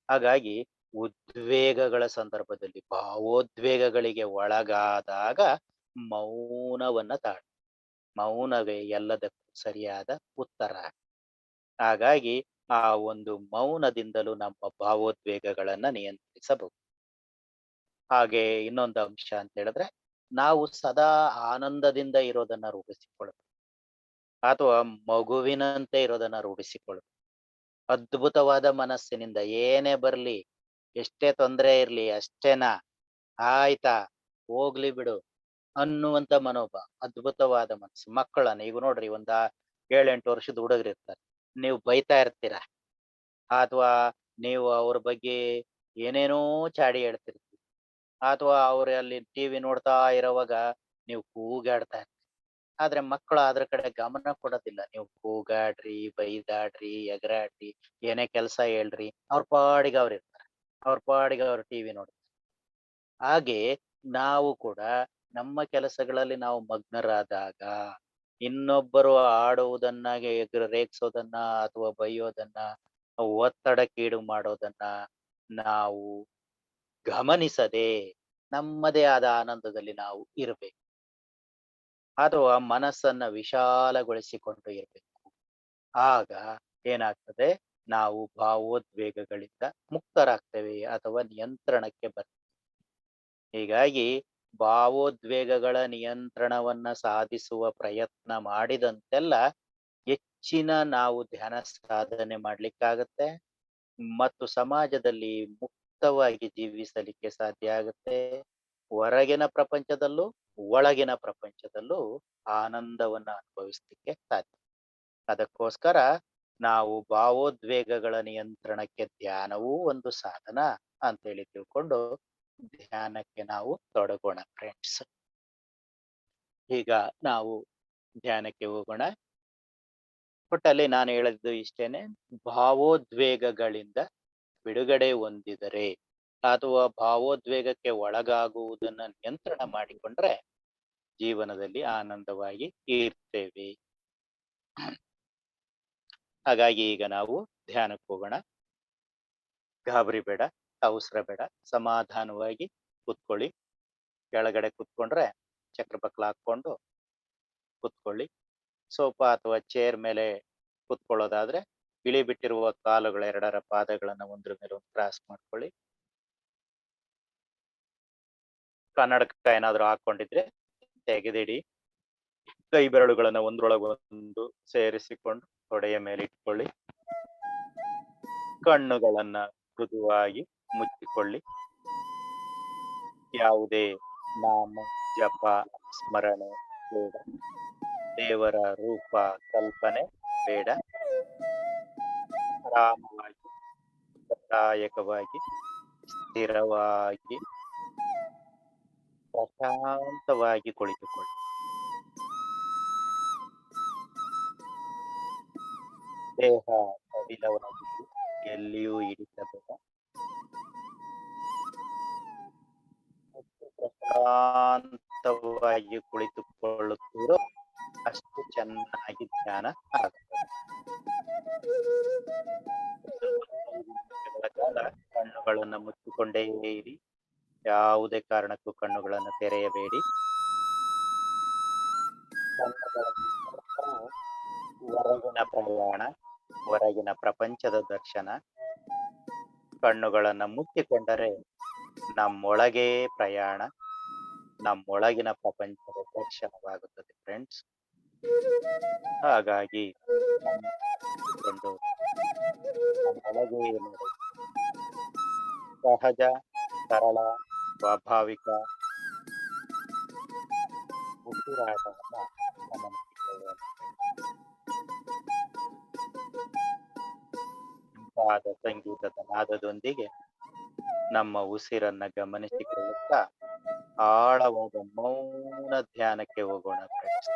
[SPEAKER 1] ಹಾಗಾಗಿ ಉದ್ವೇಗಗಳ ಸಂದರ್ಭದಲ್ಲಿ, ಭಾವೋದ್ವೇಗಗಳಿಗೆ ಒಳಗಾದಾಗ ಮೌನವನ್ನ ತಾಳಿ. ಮೌನವೇ ಎಲ್ಲದಕ್ಕೂ ಸರಿಯಾದ ಉತ್ತರ. ಹಾಗಾಗಿ ಆ ಒಂದು ಮೌನದಿಂದಲೂ ನಮ್ಮ ಭಾವೋದ್ವೇಗಗಳನ್ನ ನಿಯಂತ್ರಿಸಬಹುದು. ಹಾಗೆ ಇನ್ನೊಂದು ಅಂಶ ಅಂತ ಹೇಳಿದ್ರೆ, ನಾವು ಸದಾ ಆನಂದದಿಂದ ಇರೋದನ್ನ ರೂಢಿಸಿಕೊಳ್ಳಬೇಕು, ಅಥವಾ ಮಗುವಿನಂತೆ ಇರೋದನ್ನ ರೂಢಿಸಿಕೊಳ್ಳಬೇಕು. ಅದ್ಭುತವಾದ ಮನಸ್ಸಿನಿಂದ ಏನೇ ಬರ್ಲಿ, ಎಷ್ಟೇ ತೊಂದರೆ ಇರ್ಲಿ ಅಷ್ಟೇನಾ, ಆಯ್ತಾ, ಹೋಗ್ಲಿ ಬಿಡು ಅನ್ನುವಂತ ಮನೋಭಾವ, ಅದ್ಭುತವಾದ ಮನಸ್ಸು. ಮಕ್ಕಳನ್ನ ಈಗ ನೋಡ್ರಿ, 7-8 ವರ್ಷದ ಹುಡುಗರಿರ್ತಾರೆ, ನೀವು ಬೈತಾ ಇರ್ತೀರ, ಅಥವಾ ನೀವು ಅವ್ರ ಬಗ್ಗೆ ಏನೇನೋ ಚಾಡಿ ಹೇಳ್ತಿರ್ತೀರಿ, ಅಥವಾ ಅವ್ರ ಅಲ್ಲಿ ಟಿವಿ ನೋಡ್ತಾ ಇರೋವಾಗ ನೀವು ಕೂಗಾಡ್ತಾ ಇರ್ತೀರಿ. ಆದ್ರೆ ಮಕ್ಕಳು ಅದ್ರ ಕಡೆ ಗಮನ ಕೊಡೋದಿಲ್ಲ. ನೀವು ಕೂಗಾಡ್ರಿ, ಬೈದಾಡ್ರಿ, ಎಗರಾಡ್ರಿ, ಏನೇ ಕೆಲಸ ಹೇಳ್ರಿ, ಅವ್ರ ಪಾಡಿಗೆ ಅವ್ರು ಇರ್ತಾರೆ, ಅವ್ರ ಪಾಡಿಗೆ ಅವ್ರು ಟಿವಿ ನೋಡ್ತಾರೆ. ಹಾಗೆ ನಾವು ಕೂಡ ನಮ್ಮ ಕೆಲಸಗಳಲ್ಲಿ ನಾವು ಮಗ್ನರಾದಾಗ, ಇನ್ನೊಬ್ಬರು ಆಡುವುದನ್ನ, ರೇಗಿಸೋದನ್ನ, ಅಥವಾ ಬೈಯೋದನ್ನ, ಒತ್ತಡಕ್ಕೀಡು ಮಾಡೋದನ್ನ ನಾವು ಗಮನಿಸದೆ ನಮ್ಮದೇ ಆದ ಆನಂದದಲ್ಲಿ ನಾವು ಇರಬೇಕು, ಅಥವಾ ಮನಸ್ಸನ್ನ ವಿಶಾಲಗೊಳಿಸಿಕೊಂಡು ಇರಬೇಕು. ಆಗ ಏನಾಗ್ತದೆ, ನಾವು ಭಾವೋದ್ವೇಗಗಳಿಂದ ಮುಕ್ತರಾಗ್ತೇವೆ, ಅಥವಾ ನಿಯಂತ್ರಣಕ್ಕೆ ಬರ್ತೇವೆ. ಹೀಗಾಗಿ ಭಾವೋದ್ವೇಗಗಳ ನಿಯಂತ್ರಣವನ್ನ ಸಾಧಿಸುವ ಪ್ರಯತ್ನ ಮಾಡಿದಂತೆಲ್ಲ ಹೆಚ್ಚಿನ ನಾವು ಧ್ಯಾನ ಸಾಧನೆ ಮಾಡ್ಲಿಕ್ಕಾಗತ್ತೆ ಮತ್ತು ಸಮಾಜದಲ್ಲಿ ಮುಕ್ತವಾಗಿ ಜೀವಿಸಲಿಕ್ಕೆ ಸಾಧ್ಯ ಆಗುತ್ತೆ. ಹೊರಗಿನ ಪ್ರಪಂಚದಲ್ಲೂ ಒಳಗಿನ ಪ್ರಪಂಚದಲ್ಲೂ ಆನಂದವನ್ನ ಅನುಭವಿಸ್ಲಿಕ್ಕೆ ಸಾಧ್ಯ. ಅದಕ್ಕೋಸ್ಕರ ನಾವು ಭಾವೋದ್ವೇಗಗಳ ನಿಯಂತ್ರಣಕ್ಕೆ ಧ್ಯಾನವೂ ಒಂದು ಸಾಧನ ಅಂತೇಳಿ ತಿಳ್ಕೊಂಡು ಧ್ಯಾನಕ್ಕೆ ನಾವು ತೊಡಗೋಣ ಫ್ರೆಂಡ್ಸ್. ಈಗ ನಾವು ಧ್ಯಾನಕ್ಕೆ ಹೋಗೋಣ. ಒಟ್ಟಲ್ಲಿ ನಾನು ಹೇಳಿದ್ದು ಇಷ್ಟೇನೆ, ಭಾವೋದ್ವೇಗಗಳಿಂದ ಬಿಡುಗಡೆ ಹೊಂದಿದರೆ ಅಥವಾ ಭಾವೋದ್ವೇಗಕ್ಕೆ ಒಳಗಾಗುವುದನ್ನ ನಿಯಂತ್ರಣ ಮಾಡಿಕೊಂಡ್ರೆ ಜೀವನದಲ್ಲಿ ಆನಂದವಾಗಿ ಇರ್ತೇವೆ. ಹಾಗಾಗಿ ಈಗ ನಾವು ಧ್ಯಾನಕ್ಕೆ ಹೋಗೋಣ. ಗಾಬರಿ ಬೇಡ, ಅವಸರ ಬೇಡ, ಸಮಾಧಾನವಾಗಿ ಕೂತ್ಕೊಳ್ಳಿ. ಕೆಳಗಡೆ ಕೂತ್ಕೊಂಡ್ರೆ ಚಕ್ರಬಕ್ಲ ಹಾಕೊಂಡು ಕೂತ್ಕೊಳ್ಳಿ. ಸೋಫಾ ಅಥವಾ ಚೇರ್ ಮೇಲೆ ಕೂತ್ಕೊಳ್ಳೋದಾದ್ರೆ ಇಳಿ ಬಿಟ್ಟಿರುವ ಕಾಲುಗಳ ಎರಡರ ಪಾದಗಳನ್ನ ಒಂದ್ರ ಮೇಲೆ ಒಂದು ಕ್ರಾಸ್ ಮಾಡ್ಕೊಳ್ಳಿ. ಕನ್ನಡಕ ಏನಾದ್ರು ಹಾಕೊಂಡಿದ್ರೆ ತೆಗೆದಿಡಿ. ಕೈ ಬೆರಳುಗಳನ್ನ ಒಂದ್ರೊಳಗೊಂದು ಸೇರಿಸಿಕೊಂಡು ತೊಡೆಯ ಮೇಲೆ ಇಟ್ಕೊಳ್ಳಿ. ಕಣ್ಣುಗಳನ್ನ ಮೃದುವಾಗಿ ಮುಚ್ಚಿಕೊಳ್ಳಿ. ಯಾವುದೇ ನಾಮ ಜಪ ಸ್ಮರಣೆ ಬೇಡ. ದೇವರ ರೂಪ ಕಲ್ಪನೆ ಬೇಡ. ಆರಾಮವಾಗಿ ಪ್ರದಾಯಕವಾಗಿ ಸ್ಥಿರವಾಗಿ ಪ್ರಶಾಂತವಾಗಿ ಕುಳಿತುಕೊಳ್ಳಿ. ದೇಹ ಸಡಿಲವಾಗಿ ಎಲ್ಲಿಯೂ ಹಿಡಿಸಬೇಡ. ಪ್ರಶಾಂತವಾಗಿ ಕುಳಿತುಕೊಳ್ಳುತ್ತೀರೋ ಅಷ್ಟು ಚೆನ್ನಾಗಿ ಧ್ಯಾನ ಆಗುತ್ತದೆ. ಕಣ್ಣುಗಳನ್ನ ಮುಚ್ಚಿಕೊಂಡೇ ಇರಿ. ಯಾವುದೇ ಕಾರಣಕ್ಕೂ ಕಣ್ಣುಗಳನ್ನು ತೆರೆಯಬೇಡಿ. ಹೊರಗಿನ ಪ್ರಯಾಣ, ಹೊರಗಿನ ಪ್ರಪಂಚದ ದರ್ಶನ. ಕಣ್ಣುಗಳನ್ನ ಮುಚ್ಚಿಕೊಂಡರೆ ನಮ್ಮೊಳಗೆ ಪ್ರಯಾಣ, ನಮ್ಮೊಳಗಿನ ಪ್ರಪಂಚದ ದರ್ಶನವಾಗುತ್ತದೆ ಫ್ರೆಂಡ್ಸ್. ಹಾಗಾಗಿ ನಮ್ಮೊಳಗೆ ನೋಡಿ, ಸಹಜ, ಸರಳ, ಸ್ವಾಭಾವಿಕ ಉಸಿರಾಟವನ್ನ ಗಮನಿಸಿಕೊಳ್ಳೋಣ. ತಂಪಾದ ಸಂಗೀತದ ನಾದದೊಂದಿಗೆ ನಮ್ಮ ಉಸಿರನ್ನ ಗಮನಿಸಿಕೊಳ್ಳುತ್ತಾ ಆಳವಾದ ಮೌನ ಧ್ಯಾನಕ್ಕೆ ಹೋಗೋಣ ಫ್ರೆಂಡ್ಸ್.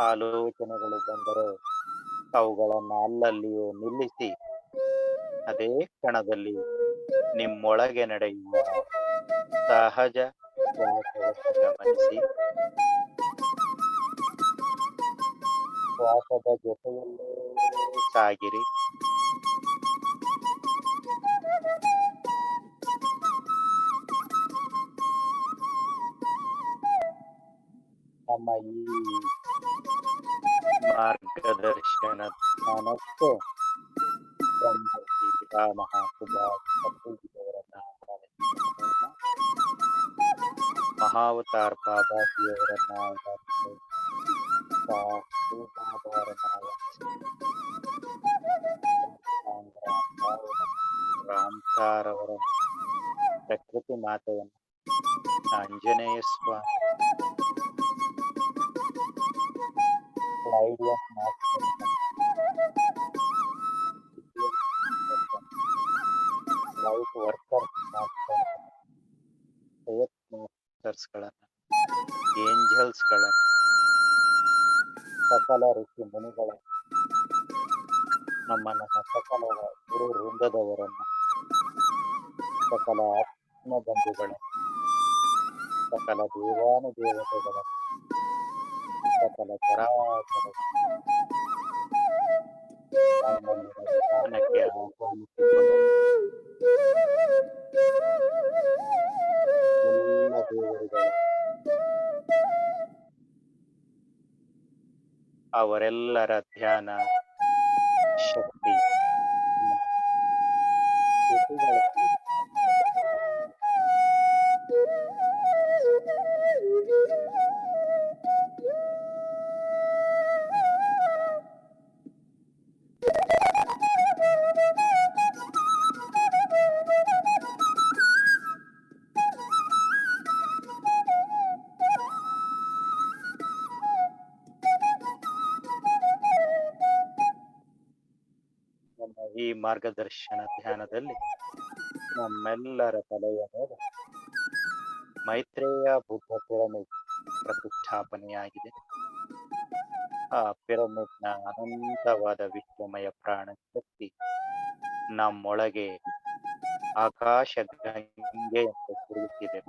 [SPEAKER 1] ಆಲೋಚನೆಗಳು ಬಂದರೆ ಅವುಗಳನ್ನ ಅಲ್ಲಲ್ಲಿಯೇ ನಿಲ್ಲಿಸಿ ಅದೇ ಕ್ಷಣದಲ್ಲಿ ನಿಮ್ಮೊಳಗೆ ನಡೆಯುವ ಸಹಜ ಶ್ವಾಸವನ್ನು ಗಮನಿಸಿ. ಶ್ವಾಸದ ಜೊತೆಯಲ್ಲೇ ಸಾಗಿರಿ. ನಮ್ಮ ಈ ಮಾರ್ಗದರ್ಶನ ಜ್ಞಾನಕ್ಕೆ ಬ್ರಹ್ಮಶ್ರೀ ಪಿತಾಮಹ ಸುಭಾಷ್ ಪತ್ರಿಜಿಯವರನ್ನ ಮಹಾವತಾರ್ ಬಾಬಾಜಿಯವರನ್ನ ರಾಮ್ಸಾರ್ ಅವರ ಪ್ರಕೃತಿ ಮಾತೆಯನ್ನು, ಆಂಜನೇಯ ಸ್ವಾಮಿ, ಲೈಟ್ ವರ್ಕರ್ಸ್ಗಳನ್ನ, ಏಂಜಲ್ಸ್ಗಳನ್ನ, ಸಕಲ ಋಷಿ ಮುನಿಗಳ, ನಮ್ಮನ್ನ ಸಕಲ ಗುರು ವೃಂದದವರನ್ನ, ಸಕಲ ಆತ್ಮ ಬಂಧುಗಳ ಸಕಲ ದೇವಾನುದೇವತೆಗಳ ಸಕಲ ಚರಾಚರ ನಮ್ಮನ್ನು ಧ್ಯಾನಕ್ಕೆ ಆಹ್ವಾನಿಸಿಕೊಂಡು ಎಲ್ಲ ದೇವರುಗಳು ಅವರೆಲ್ಲರ ಧ್ಯಾನ ಶಕ್ತಿ ನಮ್ಮ ಶ್ರುತಿಗಳಲ್ಲಿ ನಮ್ಮ ಈ ಮಾರ್ಗದರ್ಶನ ಧ್ಯಾನದಲ್ಲಿ ನಮ್ಮೆಲ್ಲರ ತಲೆಯ ಮೇಲೆ ಮೈತ್ರೇಯ ಬುದ್ಧ ಪಿರಮಿಡ್ ಪ್ರತಿಷ್ಠಾಪನೆಯಾಗಿದೆ. ಆ ಪಿರಮಿಡ್ನ ಅನಂತವಾದ ವಿಶ್ವಮಯ ಪ್ರಾಣ ಶಕ್ತಿ ನಮ್ಮೊಳಗೆ ಆಕಾಶ ಗಂಗೆಯಂತೆ ಸುರಿಯುತ್ತಿದೆ.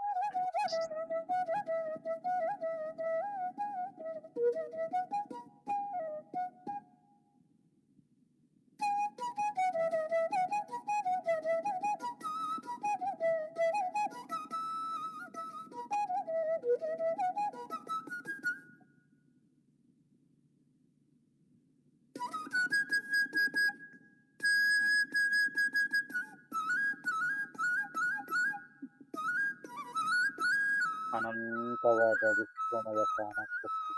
[SPEAKER 1] ಅನಂತವಾದ ವಿಶ್ವಮಯ ಪ್ರಾಣ ಶಕ್ತಿ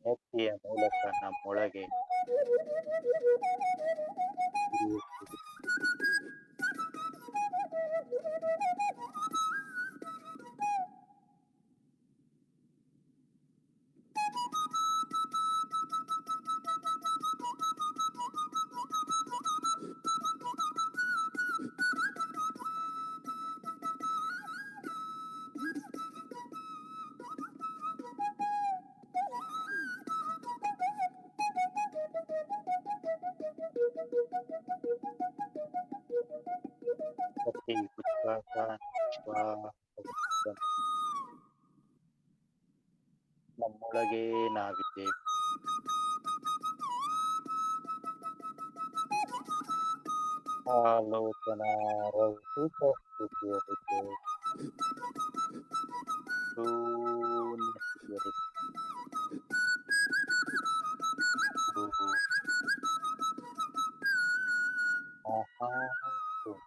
[SPEAKER 1] ನೆತ್ತಿಯ ಮೂಲಕ ನಮ್ಮೊಳಗೆ ಸುರಿಯುತ್ತಿದೆ. ಪ್ರತಿ ಉಚ್ಛ್ವಾಸ ನಿಶ್ವಾಸದ ನಮ್ಮೊಳಗೆ ನಾವಿದ್ದೇವೆ. ಆಲೋಚನಾ ರಹಿತ ಸ್ಥಿತಿಯಲ್ಲಿದ್ದೇವೆ. ಶೂನ್ಯ ಸ್ಥಿತಿಯಲ್ಲಿ ಮಹಾ ಶೂನ್ಯ.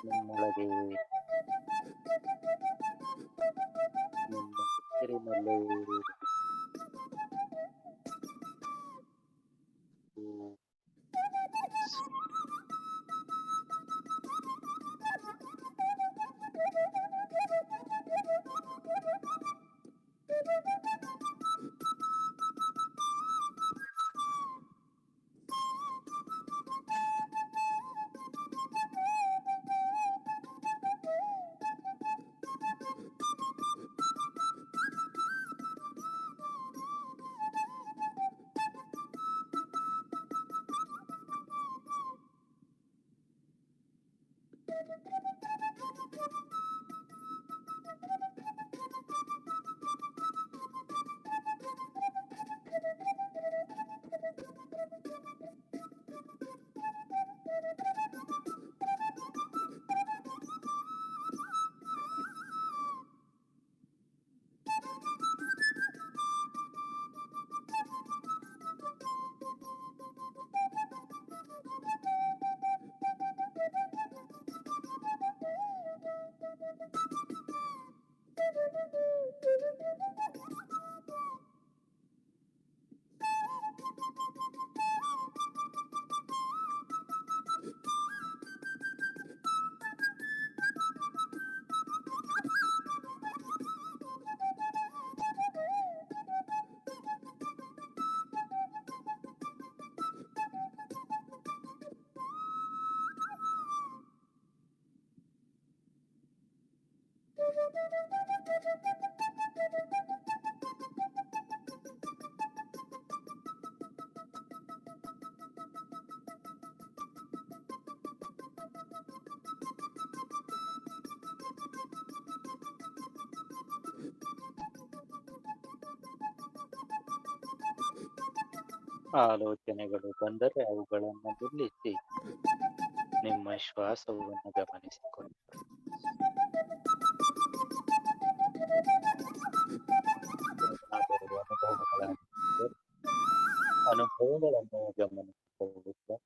[SPEAKER 1] ನಿಮ್ಮೊಳಗೆ ನಿಮ್ಮ ಉಸಿರಿನಲ್ಲೇ ಆಲೋಚನೆಗಳು ಬಂದರೆ ಅವುಗಳನ್ನು ನಿಲ್ಲಿಸಿ ನಿಮ್ಮ ಶ್ವಾಸವನ್ನು ಗಮನಿಸಿಕೊಳ್ಳಿ. ಏನಾದರೂ ಅನುಭವಗಳಾಗಿದ್ದರೆ ಅನುಭವಗಳನ್ನು ಗಮನಿಸಿಕೊಳ್ಳುತ್ತಾ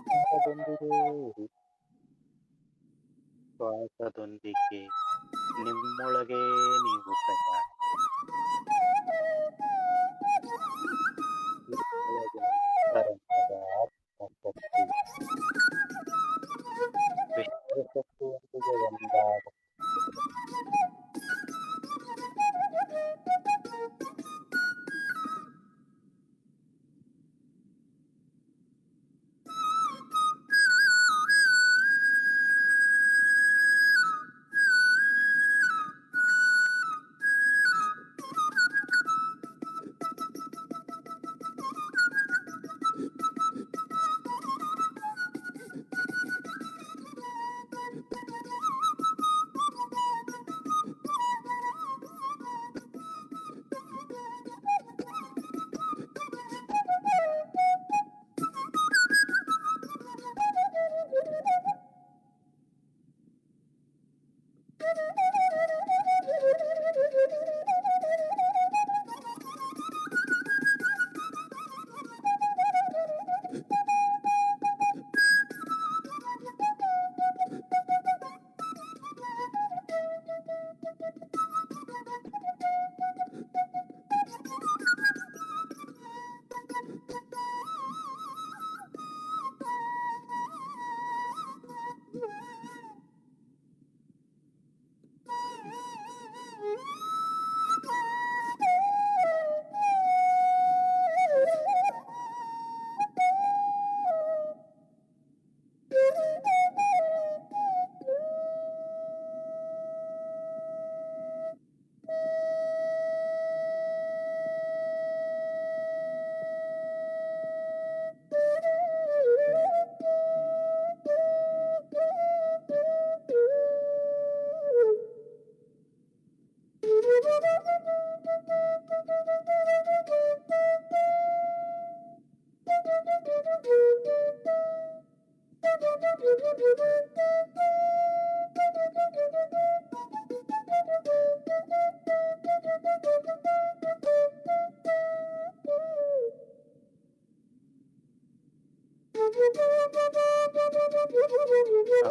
[SPEAKER 1] ಶ್ವಾಸದೊಂದಿಗೆ ಶ್ವಾಸದೊಂದಿಗೆ ನಿಮ್ಮೊಳಗೆ ನೀವು ಪ್ರಯಾಣ ನಿಮ್ಮೊಳಗಿನ ಅಂತರಂಗದ ಆತ್ಮಶಕ್ತಿ ವಿಶ್ವಶಕ್ತಿಯೊಂದಿಗೆ ಒಂದಾದ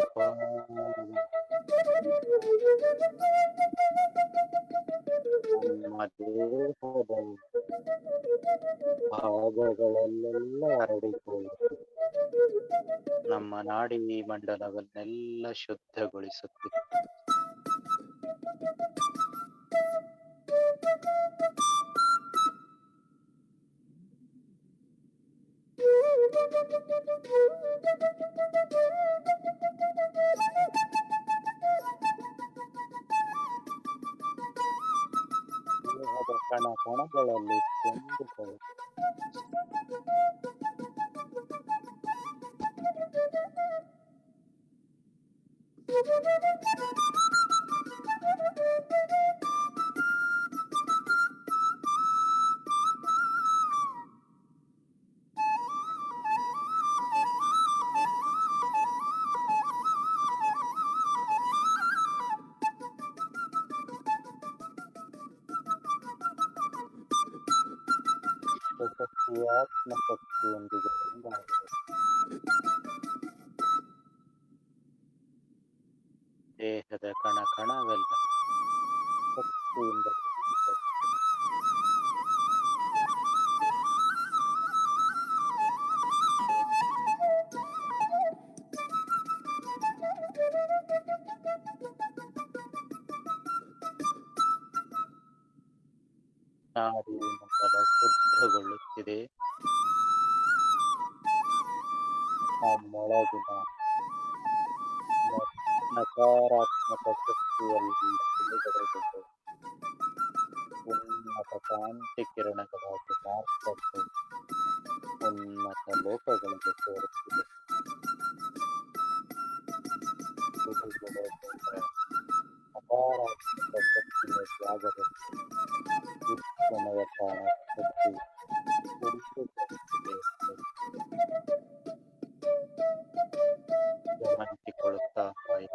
[SPEAKER 1] ಅಪಾರ ನಮ್ಮ ದೇಹದ ಭಾಗಗಳಲ್ಲೆಲ್ಲ ಹರಡಿಕೊಳ್ಳುತ್ತದೆ. ನಮ್ಮ ನಾಡಿ ಮಂಡಲವನ್ನೆಲ್ಲ ಶುದ್ಧಗೊಳಿಸುತ್ತಿದೆ. ದೇಹದ ಕಣ ಕಣಗಳಲ್ಲಿ ತುಂಬಿಕೊಳ್ಳುತ್ತದೆ. ಶಕ್ತಿಯ ಆತ್ಮಶಕ್ತಿಯೊಂದಿಗೆ ಒಂದಾಗಿದೆ. ದೇಹದ ಕಣ ಕಣವೆಲ್ಲ ಶಕ್ತಿಯಿಂದ ತುಂಬಿದೆ. ನಾಡಿ ಮಂಡಲ ಶುದ್ಧಗೊಳ್ಳುತ್ತಿದೆ. ನಮ್ಮೊಳಗಿನ ನಕಾರಾತ್ಮಕ ಶಕ್ತಿಯಲ್ಲಿ ಬಿಡುಗಡೆಗೊಂಡು ಉನ್ನತ ಕಾಂತಿ ಕಿರಣಗಳಾಗಿ ಮಾರ್ಪಟ್ಟು ಉನ್ನತ ಲೋಕಗಳಿಗೆ ಸೇರುತ್ತಿದೆ. ಬಿಡುಗಡೆಗೊಂಡ ನಕಾರಾತ್ಮಕ ಶಕ್ತಿಯ ಜಾಗದಲ್ಲಿ ವಿಶ್ವಮಯ ಪ್ರಾಣ ಶಕ್ತಿ ಉಳಿದುಕೊಳ್ಳುತ್ತಿದೆ ಎಂದು ಗಮನಿಸಿಕೊಳ್ಳುತ್ತಾ ಇರಿ.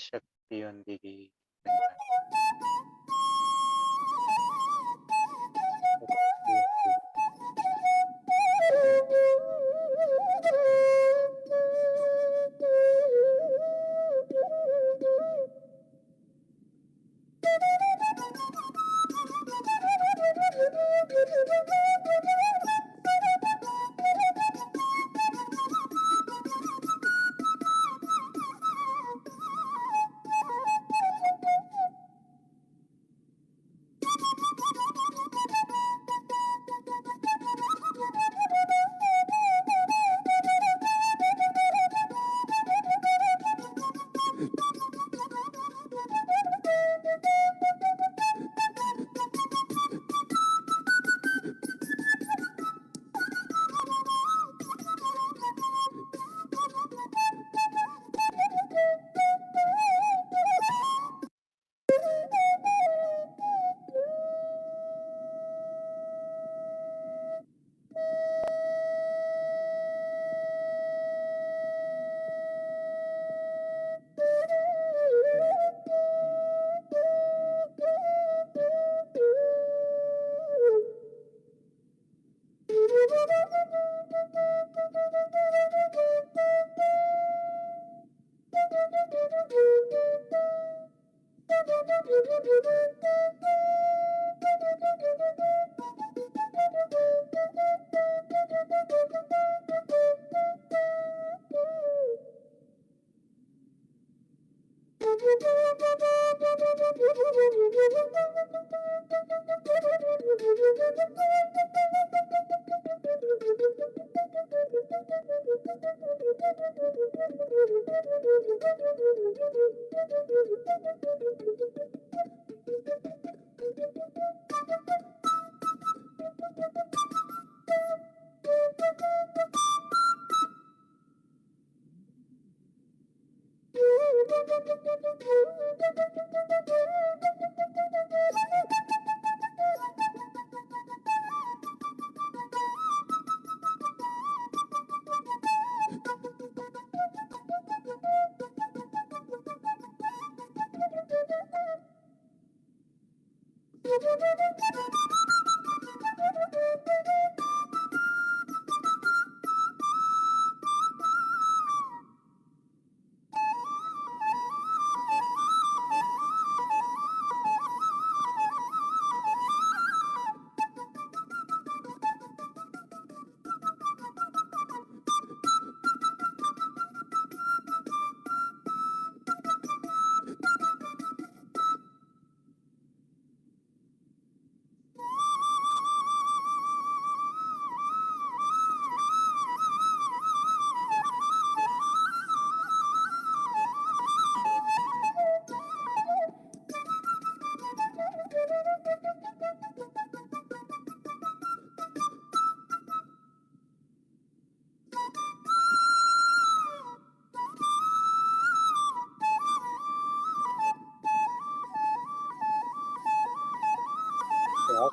[SPEAKER 1] ಶಕ್ತಿಯೊಂದಿಗೆ ಶಕ್ತಿಯೊಂದಿಗೆ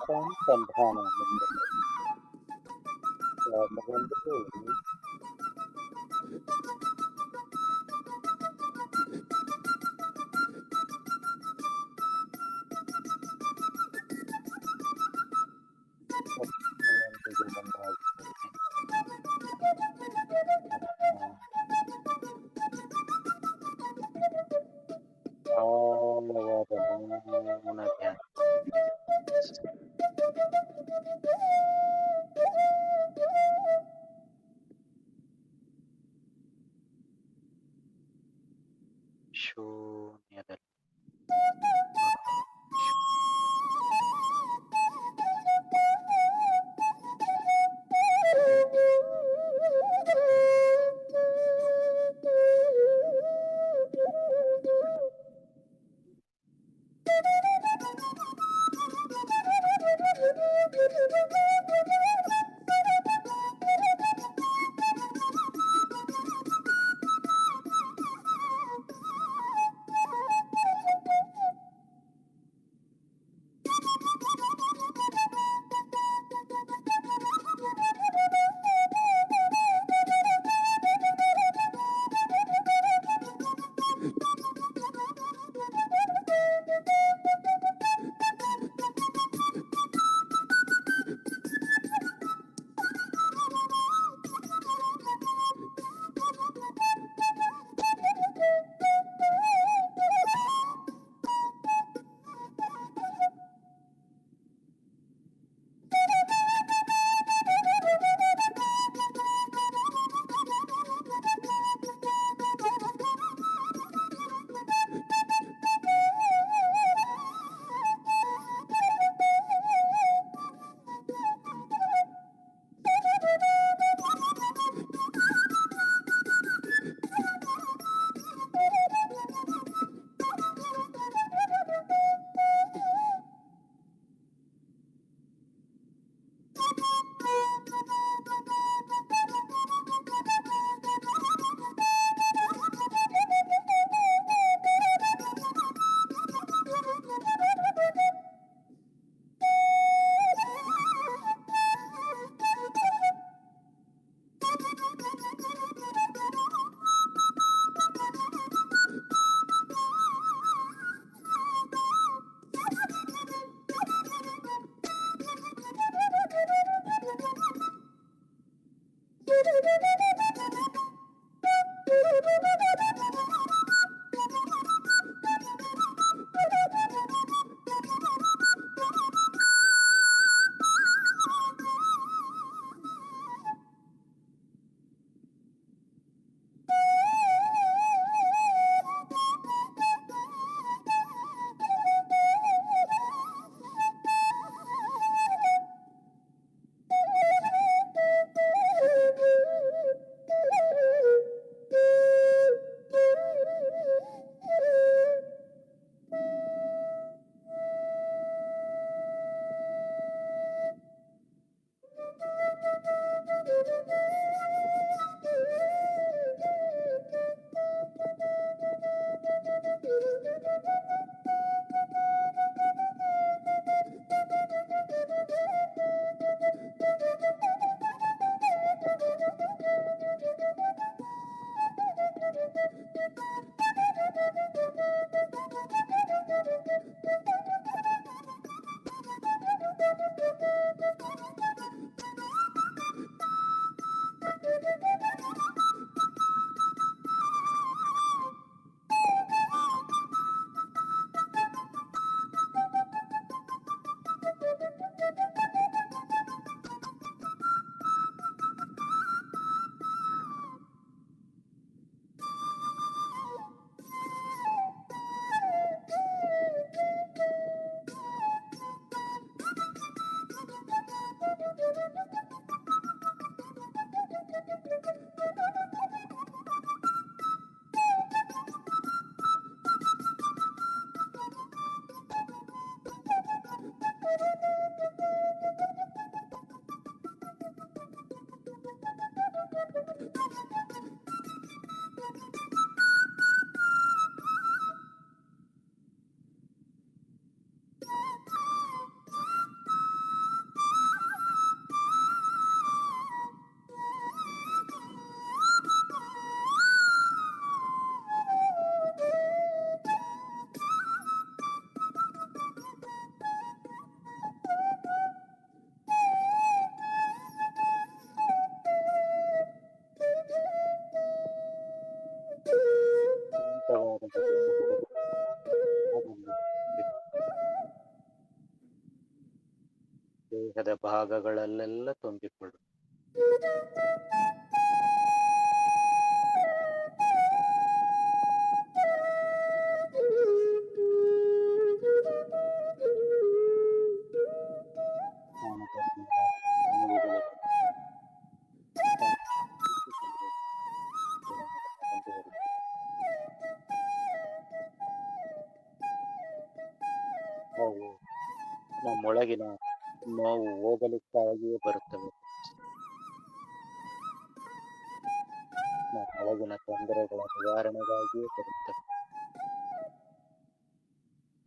[SPEAKER 1] శ్వాసానుసంధానముందు శ్వాసముందుకు శ్వాసముందుకు బంధాలు. ఆలవరమున ధ్యానం. ಶೂನ್ಯದಲ್ಲಿ ದೇಹದ ಭಾಗಗಳಲ್ಲೆಲ್ಲ ತುಂಬಿಕೊಳ್ಳು. ಅವು ನಮ್ಮೊಳಗಿನ ನೋವು ಹೋಗಲಿಕ್ಕಾಗಿಯೇ ಬರುತ್ತವೆ. ನಮ್ಮೊಳಗಿನ ತೊಂದರೆಗಳ ನಿವಾರಣೆಗಾಗಿಯೇ ಬರುತ್ತವೆ.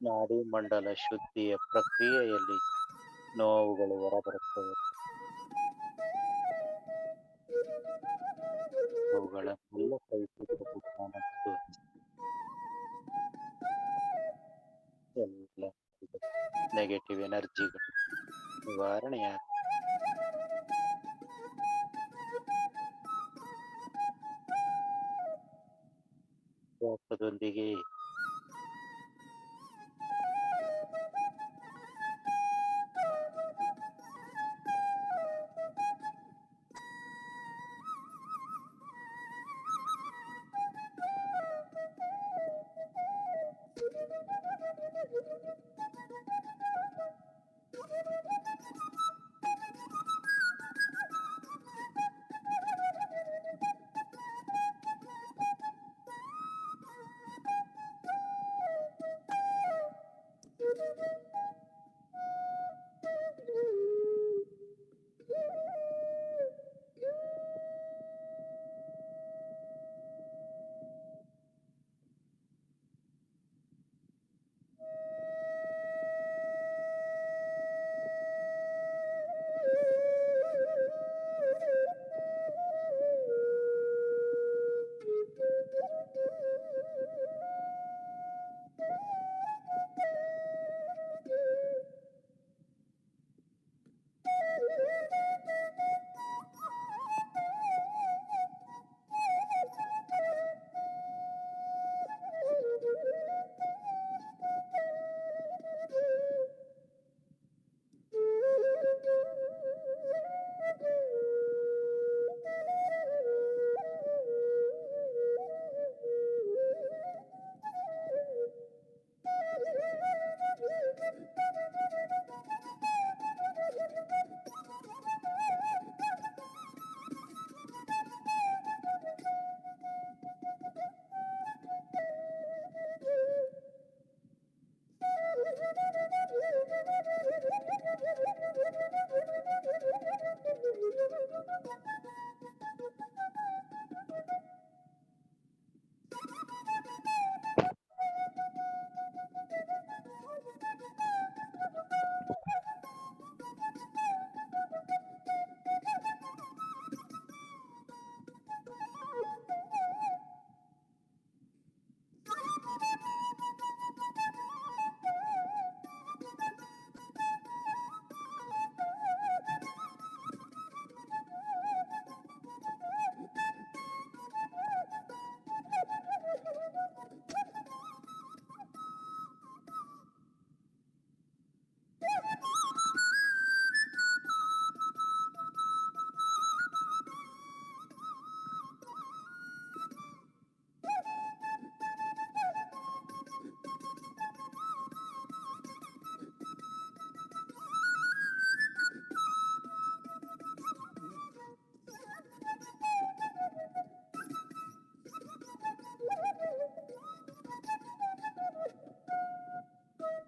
[SPEAKER 1] ನಾಡಿ ಮಂಡಲ ಶುದ್ಧಿಯ ಪ್ರಕ್ರಿಯೆಯಲ್ಲಿ ನೋವುಗಳು ಹೊರಬರುತ್ತವೆ. ಅವುಗಳನ್ನೆಲ್ಲ ಸಹಿಸುವ ವಿಧಾನ ಮುಂದುವರಿಸಿ. ಎಲ್ಲ ನೆಗೆಟಿವ್ ಎನರ್ಜಿಗಳು ನಿವಾರಣೆಯ ಕೋಪದೊಂದಿಗೆ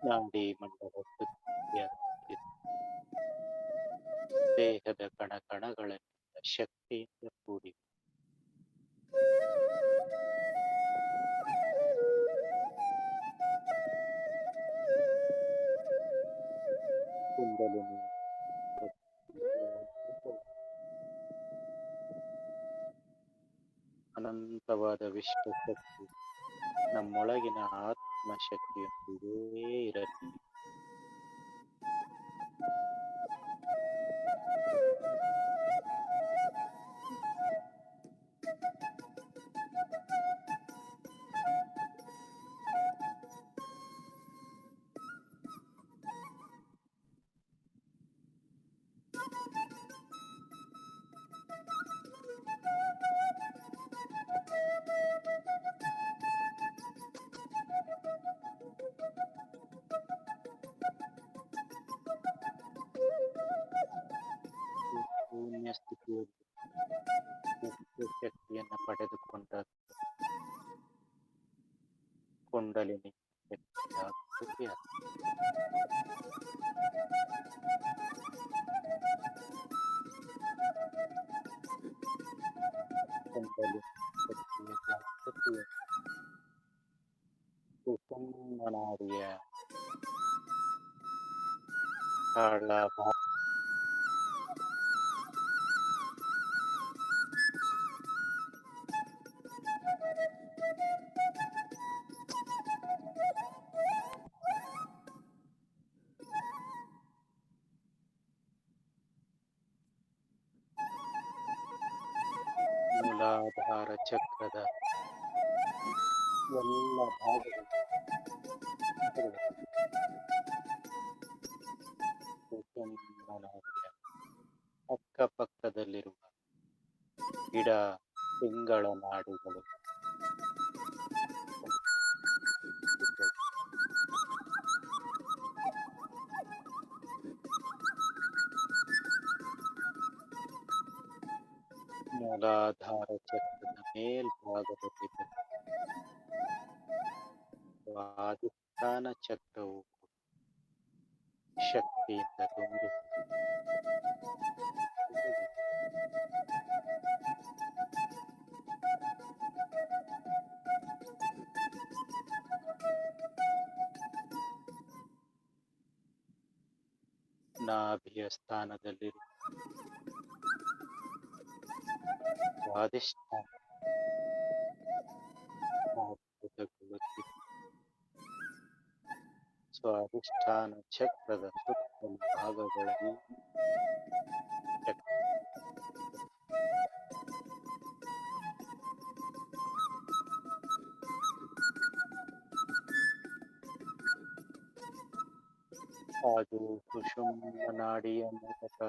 [SPEAKER 1] ನಾಡಿ ಮಂಡಲ ಶುದ್ಧಿಯ ದೇಹದ ಕಣಕಣಗಳಿಂದ ಶಕ್ತಿಯಿಂದ ಕೂಡಿ ಕುಂಡಲಿನಿ ಅನಂತವಾದ ವಿಶ್ವಶಕ್ತಿ ನಮ್ಮೊಳಗಿನ ಆತ್ಮಶಕ್ತಿಯೊಂದಿಗೇ ಇರಲಿ. ಸ್ಥಿತಿಯಲ್ಲಿ ಮುಖ್ಯ ಶಕ್ತಿಯನ್ನು ಪಡೆದುಕೊಂಡ ಕುಂಡಲಿನಿ ಶಕ್ತಿಯ ಕೃತಿಯ ಕುಂಡಲಿನಿ ಶಕ್ತಿಯ ಜಾಗೃತಿಯ ಸುಷುಮ್ನಾಡಿಯ ಕಾಳ ಮೂಲಾಧಾರ ಚಕ್ರದ ಎಲ್ಲ ಭಾಗಗಳು ಸುಷುಮ್ನಾಡಿಯ ಅಕ್ಕಪಕ್ಕದಲ್ಲಿರುವ ಗಿಡ ತಿಂಗಳ ನಾಡಿಗಳು ಮೂಲಾಧಾರ ಚಕ್ರದ ಮೇಲ್ಭಾಗದಲ್ಲಿ ಸ್ವಾಧಿಷ್ಠಾನ ಚಕ್ರವು ಶಕ್ತಿಯಿಂದ ತುಂಬಿ ನಾಭಿಯ ಸ್ಥಾನದಲ್ಲಿರುವ ಸ್ವಾಧಿಷ್ಠಾನ ಜಾಗೃತಗೊಳ್ಳುತ್ತಿದೆ. ಸ್ವಾಧಿಷ್ಠಾನ ಚಕ್ರದ ಸುತ್ತಲ ಭಾಗಗಳಲ್ಲಿ ಶಕ್ತಿ ಹಾಗೂ ಸುಷುಮ್ನ ನಾಡಿಯ ಮೂಲಕ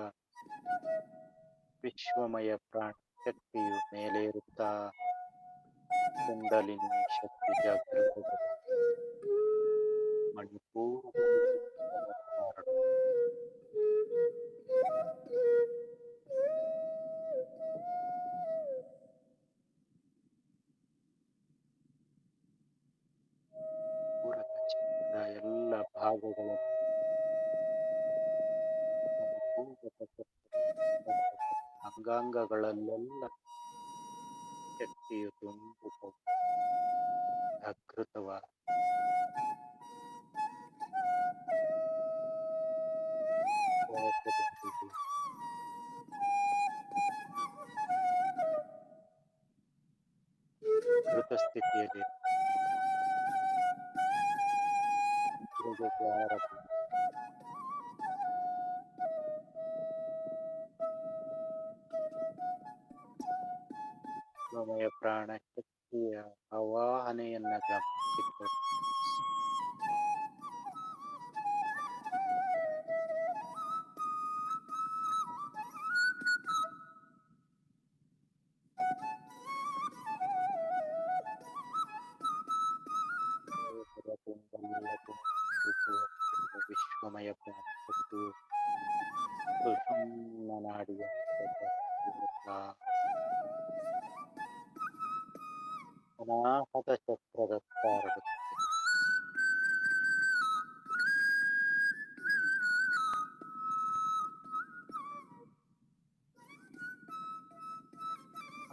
[SPEAKER 1] ವಿಶ್ವಮಯ ಪ್ರಾಣ ಶಕ್ತಿಯು ಮೇಲೇರುತ್ತಾ ಕುಂಡಲಿನಿ ಶಕ್ತಿ ಜಾಗೃತಗೊಳ್ಳುತ್ತದೆ. ಮಣಿಪೂರದಲ್ಲಿ ಪೂರಕ ಚಕ್ರದ ಎಲ್ಲ ಭಾಗಗಳನ್ನು ಪೂರಕ ಚಕ್ರದ ಅಂಗಾಂಗಗಳಲ್ಲೆಲ್ಲ ಶಕ್ತಿಯು ತುಂಬುತ್ತದೆ. ಜಾಗೃತವಾದ ಶ್ವಾಸದೊಂದಿಗೆ ಧೃತ ಸ್ಥಿತಿಯಲ್ಲಿ ದ್ವಾರವು ವಿಶ್ವಮಯ ಪ್ರಾಣ ಶಕ್ತಿಯ ಆವಾಹನೆಯನ್ನ ಗಮನಿಸಿಕೊಂಡು ವಿಶ್ವಮಯ ಪ್ರಾಣ ಶಕ್ತಿಯು ಸುಷುಮ್ನ ನಾಡಿಯ ಅನಾಹತ ಚಕ್ರದ ಹರಡುತ್ತದೆ.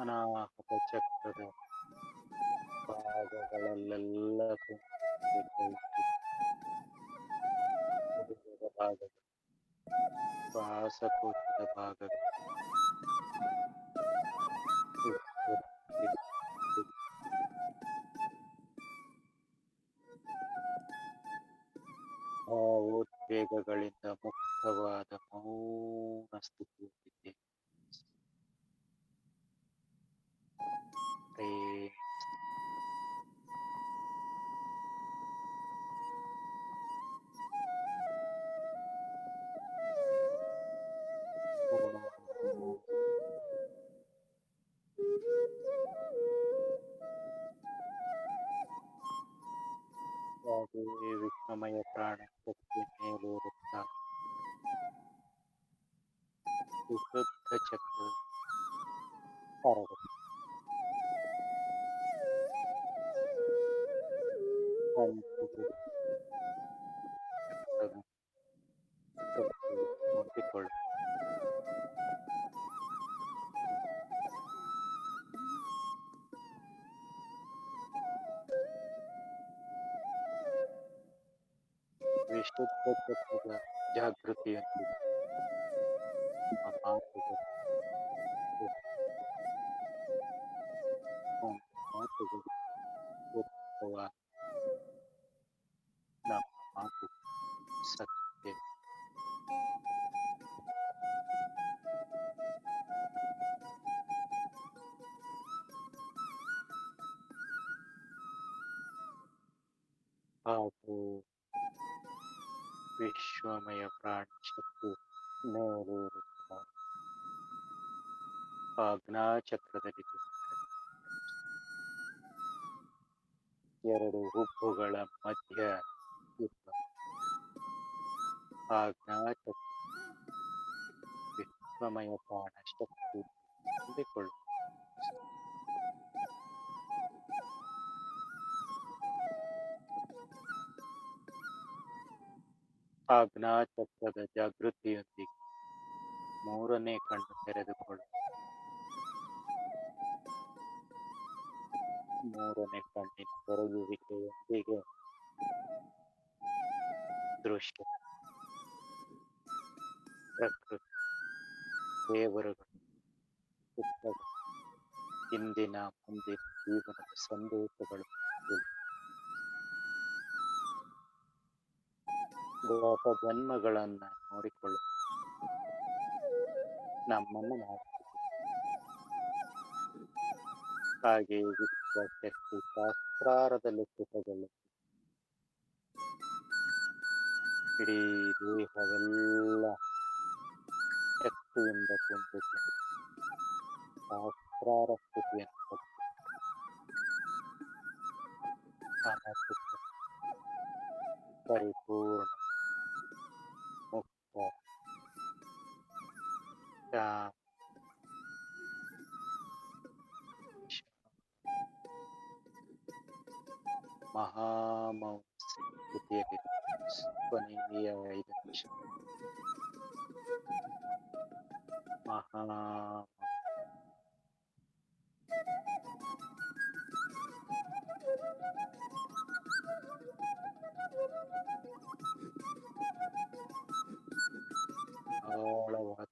[SPEAKER 1] ಅನಾಹತ ಚಕ್ರದ ಭಾಗಗಳಲ್ಲೆಲ್ಲ ಭಾಗಗಳು ಶ್ವಾಸಕೋಶದ ಭಾಗಗಳು ಭಾವೋದ್ವೇಗಗಳಿಂದ ಮುಕ್ತವಾದ ಮೌನ ಸ್ಥಿತಿಯಲ್ಲಿದೆ. ಹಾಗೆಯೇ ವಿಶ್ವಮಯ ಪ್ರಾಣ ಶಕ್ತಿ ಮೇಲೇರುತ್ತಾ ವಿಶುದ್ಧ ಚಕ್ರ ಹರಡುತ್ತದೆ. ಹಂಚಿದರೆ ರಕ್ತದ ಶಕ್ತಿಯು ನೋಡಿಕೊಳ್ಳುತ್ತದೆ. ವಿಶುದ್ಧ ತತ್ವದ ಜಾಗೃತಿಯೊಂದಿಗೆ ನಮ್ಮ ಮಾತುಗಳು ನಮ್ಮ ಮಾತುಗಳು ಸೂಕ್ತವಾದ ನಮ್ಮ ಮಾತು ಸತ್ಯ. ಹಾಗೂ ವಿಶ್ವಮಯ ಪ್ರಾಣಶಕ್ತಿ ಮೇಲೇರುತ್ತಾ ಆಜ್ಞಾಚಕ್ರದಲ್ಲಿ ಎರಡು ಹುಬ್ಬುಗಳ ಮಧ್ಯ ಇರುವ ಆಜ್ಞಾಚಕ್ರ ವಿಶ್ವಮಯ ಪ್ರಾಣಶಕ್ತಿ ಹೊಂದಿಕೊಳ್ಳುತ್ತದೆ. ಆಜ್ಞಾಚಕ್ರದ ಜಾಗೃತಿಯೊಂದಿಗೆ ಮೂರನೇ ಕಣ್ಣು ತೆರೆದುಕೊಳ್ಳುತ್ತದೆ. ಮೂರನೇ ಕಣ್ಣಿನ ತೆರೆಯುವಿಕೆಯೊಂದಿಗೆ ದೃಶ್ಯ, ಪ್ರಕೃತಿ, ದೇವರುಗಳು, ಚಿತ್ರಗಳು, ಇಂದಿನ ಮುಂದಿನ ಜೀವನದ ಸಂದೇಶಗಳು, ಗತ ಜನ್ಮಗಳನ್ನ ನೋಡಿಕೊಳ್ಳುವುದು ನಮ್ಮನ್ನು ಮಾಡುತ್ತದೆ. ಹಾಗೆ ವಿಶ್ವಶಕ್ತಿ ಶಾಸ್ತ್ರಾರದಲ್ಲಿ ಕೃತಗೊಳ್ಳುತ್ತದೆ. ಇಡೀ ದೇಹವೆಲ್ಲ ಶಕ್ತಿಯಿಂದ ತುಂಬಿದೆ. ಶಾಸ್ತ್ರಾರ ಸ್ಥಿತಿಯನ್ನು ಅನಧಿಕ ಪರಿಪೂರ್ಣ ಮುಕ್ತ ಶಾಂತ ಮಹಾಮೌನ ಸ್ಥಿತಿಯಲ್ಲಿ ಕೊನೆಯ 5 ನಿಮಿಷ ಮಹಾಮೌನ. ಆಳವಾದ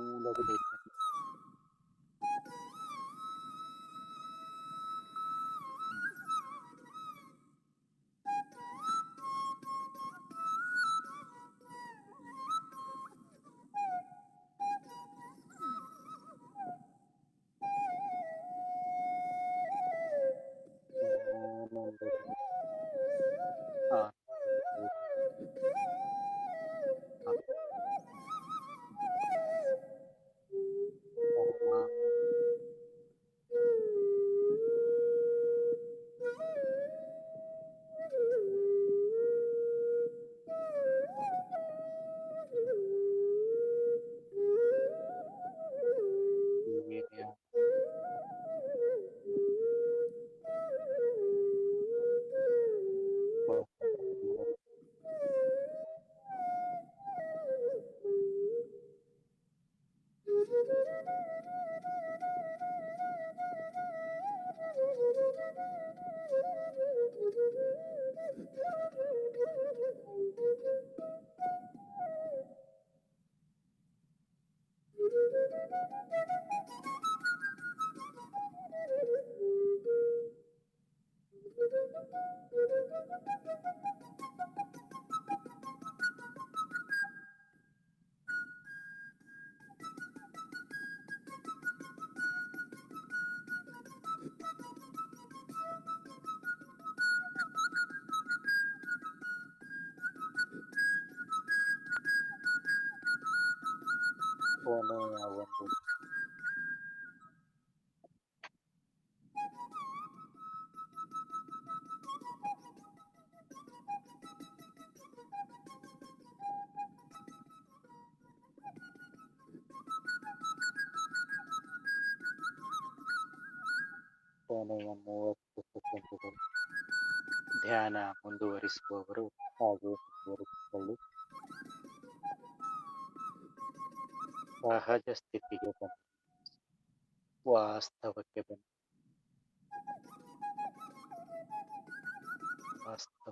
[SPEAKER 1] ಮೂಲದ ಕೊನೆಯ ಒಂದು ಕೊನೆಯ 30 ಸೆಕೆಂಡುಗಳು. ಧ್ಯಾನ ಮುಂದುವರಿಸುವವರು ಹಾಗೆ ಮುಂದುವರಿಸಿಕೊಳ್ಳಿ. ಸಹಜ ಸ್ಥಿತಿಗೆ ಬನ್ನಿ. ವಾಸ್ತವಕ್ಕೆ ಬನ್ನಿ. ವಾಸ್ತವ.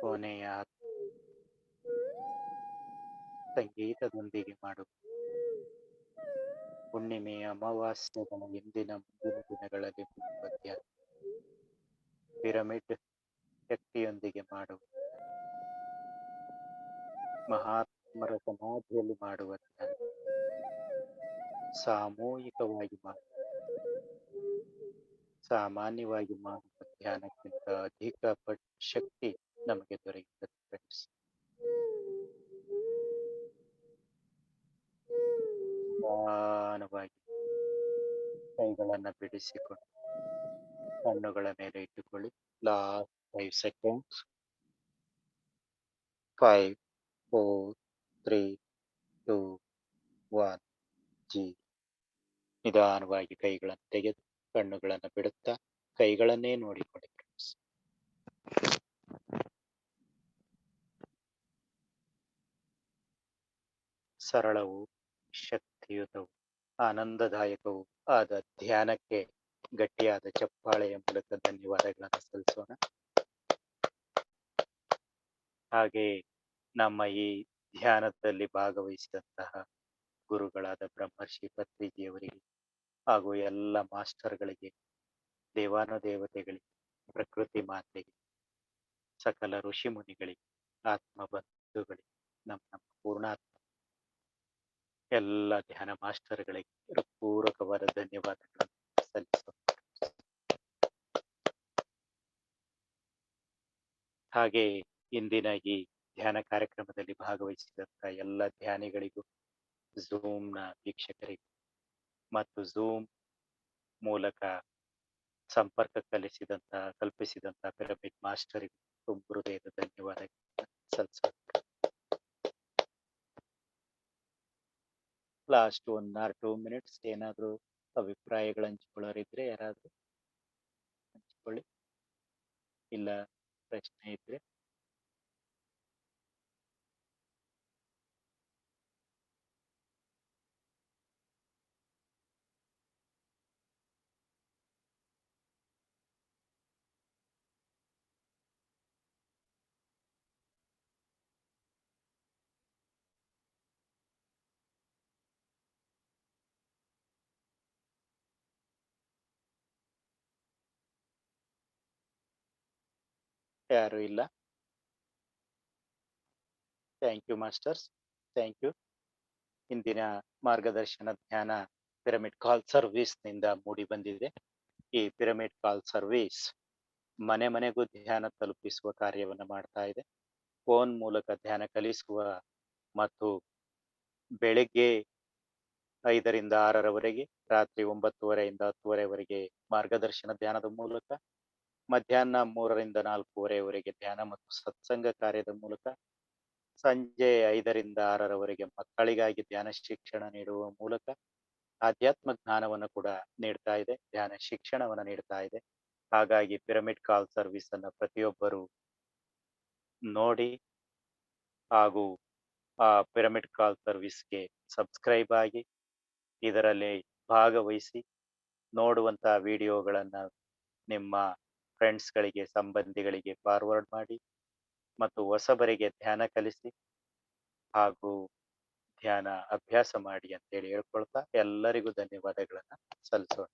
[SPEAKER 1] ಕೊನೆಯ ಸಂಗೀತದೊಂದಿಗೆ ಮಾಡುವ ಹುಣ್ಣಿಮೆ ಅಮಾವಾಸ್ಯೆಗಳ ಮುಂದಿನ ದಿನಗಳಲ್ಲಿ ಮುಗಿಯುವ ಧ್ಯಾನ. ಪಿರಮಿಡ್ ಶಕ್ತಿಯೊಂದಿಗೆ ಮಾಡುವ ಮಹಾತ್ಮರ ಸಮಾಧಿಯಲ್ಲಿ ಮಾಡುವ ಧ್ಯಾನ. ಸಾಮೂಹಿಕವಾಗಿ ಮಾಡುವ ಸಾಮಾನ್ಯವಾಗಿ ಮಾಡುವ ಧ್ಯಾನಕ್ಕಿಂತ ಅಧಿಕ ಶಕ್ತಿ ನಮಗೆ ದೊರೆಯುತ್ತದೆ ಫ್ರೆಂಡ್ಸ್. ನಿಧಾನವಾಗಿ ಕೈಗಳನ್ನು ಬಿಡಿಸಿಕೊಂಡು ಕಣ್ಣುಗಳ ಮೇಲೆ ಇಟ್ಟುಕೊಳ್ಳಿ. Last 5 seconds. 5 4 3 2 1 0. ನಿಧಾನವಾಗಿ ಕೈಗಳನ್ನು ತೆಗೆದು ಕಣ್ಣುಗಳನ್ನು ಬಿಡುತ್ತಾ ಕೈಗಳನ್ನೇ ನೋಡಿಕೊಳ್ಳಿ ಫ್ರೆಂಡ್ಸ್. ಸರಳವು ಶಕ್ತಿಯುತವು ಆನಂದದಾಯಕವೂ ಆದ ಧ್ಯಾನಕ್ಕೆ ಗಟ್ಟಿಯಾದ ಚಪ್ಪಾಳೆಯ ಮೂಲಕ ಧನ್ಯವಾದಗಳನ್ನು ಸಲ್ಲಿಸೋಣ. ಹಾಗೆ ನಮ್ಮ ಈ ಧ್ಯಾನದಲ್ಲಿ ಭಾಗವಹಿಸಿದಂತಹ ಗುರುಗಳಾದ ಬ್ರಹ್ಮರ್ಷಿ ಪತ್ರಿಜಿಯವರಿಗೆ ಹಾಗೂ ಎಲ್ಲ ಮಾಸ್ಟರ್ಗಳಿಗೆ, ದೇವಾನುದೇವತೆಗಳಿಗೆ, ಪ್ರಕೃತಿ ಮಾತೆಗೆ, ಸಕಲ ಋಷಿ ಮುನಿಗಳಿಗೆ, ಆತ್ಮ ಬಂಧುಗಳಿಗೆ, ನಮ್ಮ ಪೂರ್ಣಾತ್ಮ ಎಲ್ಲ ಧ್ಯಾನ ಮಾಸ್ಟರ್ಗಳಿಗೆ ಪೂರಕವಾದ ಧನ್ಯವಾದಗಳನ್ನು ಸಲ್ಲಿಸೋಣ. ಹಾಗೆ ಇಂದಿನ ಈ ಧ್ಯಾನ ಕಾರ್ಯಕ್ರಮದಲ್ಲಿ ಭಾಗವಹಿಸಿದಂತ ಎಲ್ಲ ಧ್ಯಾನಿಗಳಿಗೂ, ಝೂಮ್ನ ವೀಕ್ಷಕರಿಗೂ ಮತ್ತು ಝೂಮ್ ಮೂಲಕ ಸಂಪರ್ಕ ಕಲ್ಪಿಸಿದಂತ ಪಿರಮಿಡ್ ಮಾಸ್ಟರಿಗೂ ತುಂಬ ಹೃದಯದ ಧನ್ಯವಾದಗಳನ್ನು ಸಲ್ಲಿಸೋಣ. ಲಾಸ್ಟ್ 1 or 2 minutes ಏನಾದ್ರು ಅಭಿಪ್ರಾಯಗಳು ಹಂಚಿಕೊಳ್ಳೋರಿದ್ರೆ ಯಾರಾದ್ರೂ ಹಂಚಿಕೊಳ್ಳಿ. ಇಲ್ಲ ಪ್ರಶ್ನೆ ಇದ್ರೆ ಯಾರು ಇಲ್ಲ. Thank you masters, thank you. ಇಂದಿನ ಮಾರ್ಗದರ್ಶನ ಧ್ಯಾನ ಪಿರಮಿಡ್ ಕಾಲ್ ಸರ್ವಿಸ್ ನಿಂದ ಮೂಡಿ ಬಂದಿದೆ. ಈ ಪಿರಮಿಡ್ ಕಾಲ್ ಸರ್ವಿಸ್ ಮನೆ ಮನೆಗೂ ಧ್ಯಾನ ತಲುಪಿಸುವ ಕಾರ್ಯವನ್ನು ಮಾಡ್ತಾ ಇದೆ. ಫೋನ್ ಮೂಲಕ ಧ್ಯಾನ ಕಲಿಸುವ ಮತ್ತು ಬೆಳಿಗ್ಗೆ 5 ರಿಂದ 6ರವರೆಗೆ, ರಾತ್ರಿ 9:30 ರಿಂದ 10:30ವರೆಗೆ ಮಾರ್ಗದರ್ಶನ ಧ್ಯಾನದ ಮೂಲಕ, ಮಧ್ಯಾಹ್ನ 3 ರಿಂದ 4:30ವರೆಗೆ ಧ್ಯಾನ ಮತ್ತು ಸತ್ಸಂಗ ಕಾರ್ಯದ ಮೂಲಕ, ಸಂಜೆ 5 ರಿಂದ 6ರವರೆಗೆ ಮಕ್ಕಳಿಗಾಗಿ ಧ್ಯಾನ ಶಿಕ್ಷಣ ನೀಡುವ ಮೂಲಕ ಆಧ್ಯಾತ್ಮ ಜ್ಞಾನವನ್ನು ಕೂಡ ನೀಡ್ತಾ ಇದೆ, ಧ್ಯಾನ ಶಿಕ್ಷಣವನ್ನು ನೀಡ್ತಾ ಇದೆ. ಹಾಗಾಗಿ ಪಿರಮಿಡ್ ಕಾಲ್ ಸರ್ವಿಸ್ ಅನ್ನ ಪ್ರತಿಯೊಬ್ಬರು ನೋಡಿ ಹಾಗೂ ಆ ಪಿರಮಿಡ್ ಕಾಲ್ ಸರ್ವಿಸ್ಗೆ ಸಬ್ಸ್ಕ್ರೈಬ್ ಆಗಿ ಇದರಲ್ಲಿ ಭಾಗವಹಿಸಿ ನೋಡುವಂತಹ ವಿಡಿಯೋಗಳನ್ನ ನಿಮ್ಮ ಫ್ರೆಂಡ್ಸ್ಗಳಿಗೆ, ಸಂಬಂಧಿಗಳಿಗೆ ಫಾರ್ವರ್ಡ್ ಮಾಡಿ ಮತ್ತು ಹೊಸಬರಿಗೆ ಧ್ಯಾನ ಕಲಿಸಿ ಹಾಗೂ ಧ್ಯಾನ ಅಭ್ಯಾಸ ಮಾಡಿ ಅಂತೇಳಿ ಹೇಳ್ಕೊಳ್ತಾ ಎಲ್ಲರಿಗೂ ಧನ್ಯವಾದಗಳನ್ನ ಸಲ್ಲಿಸೋಣ.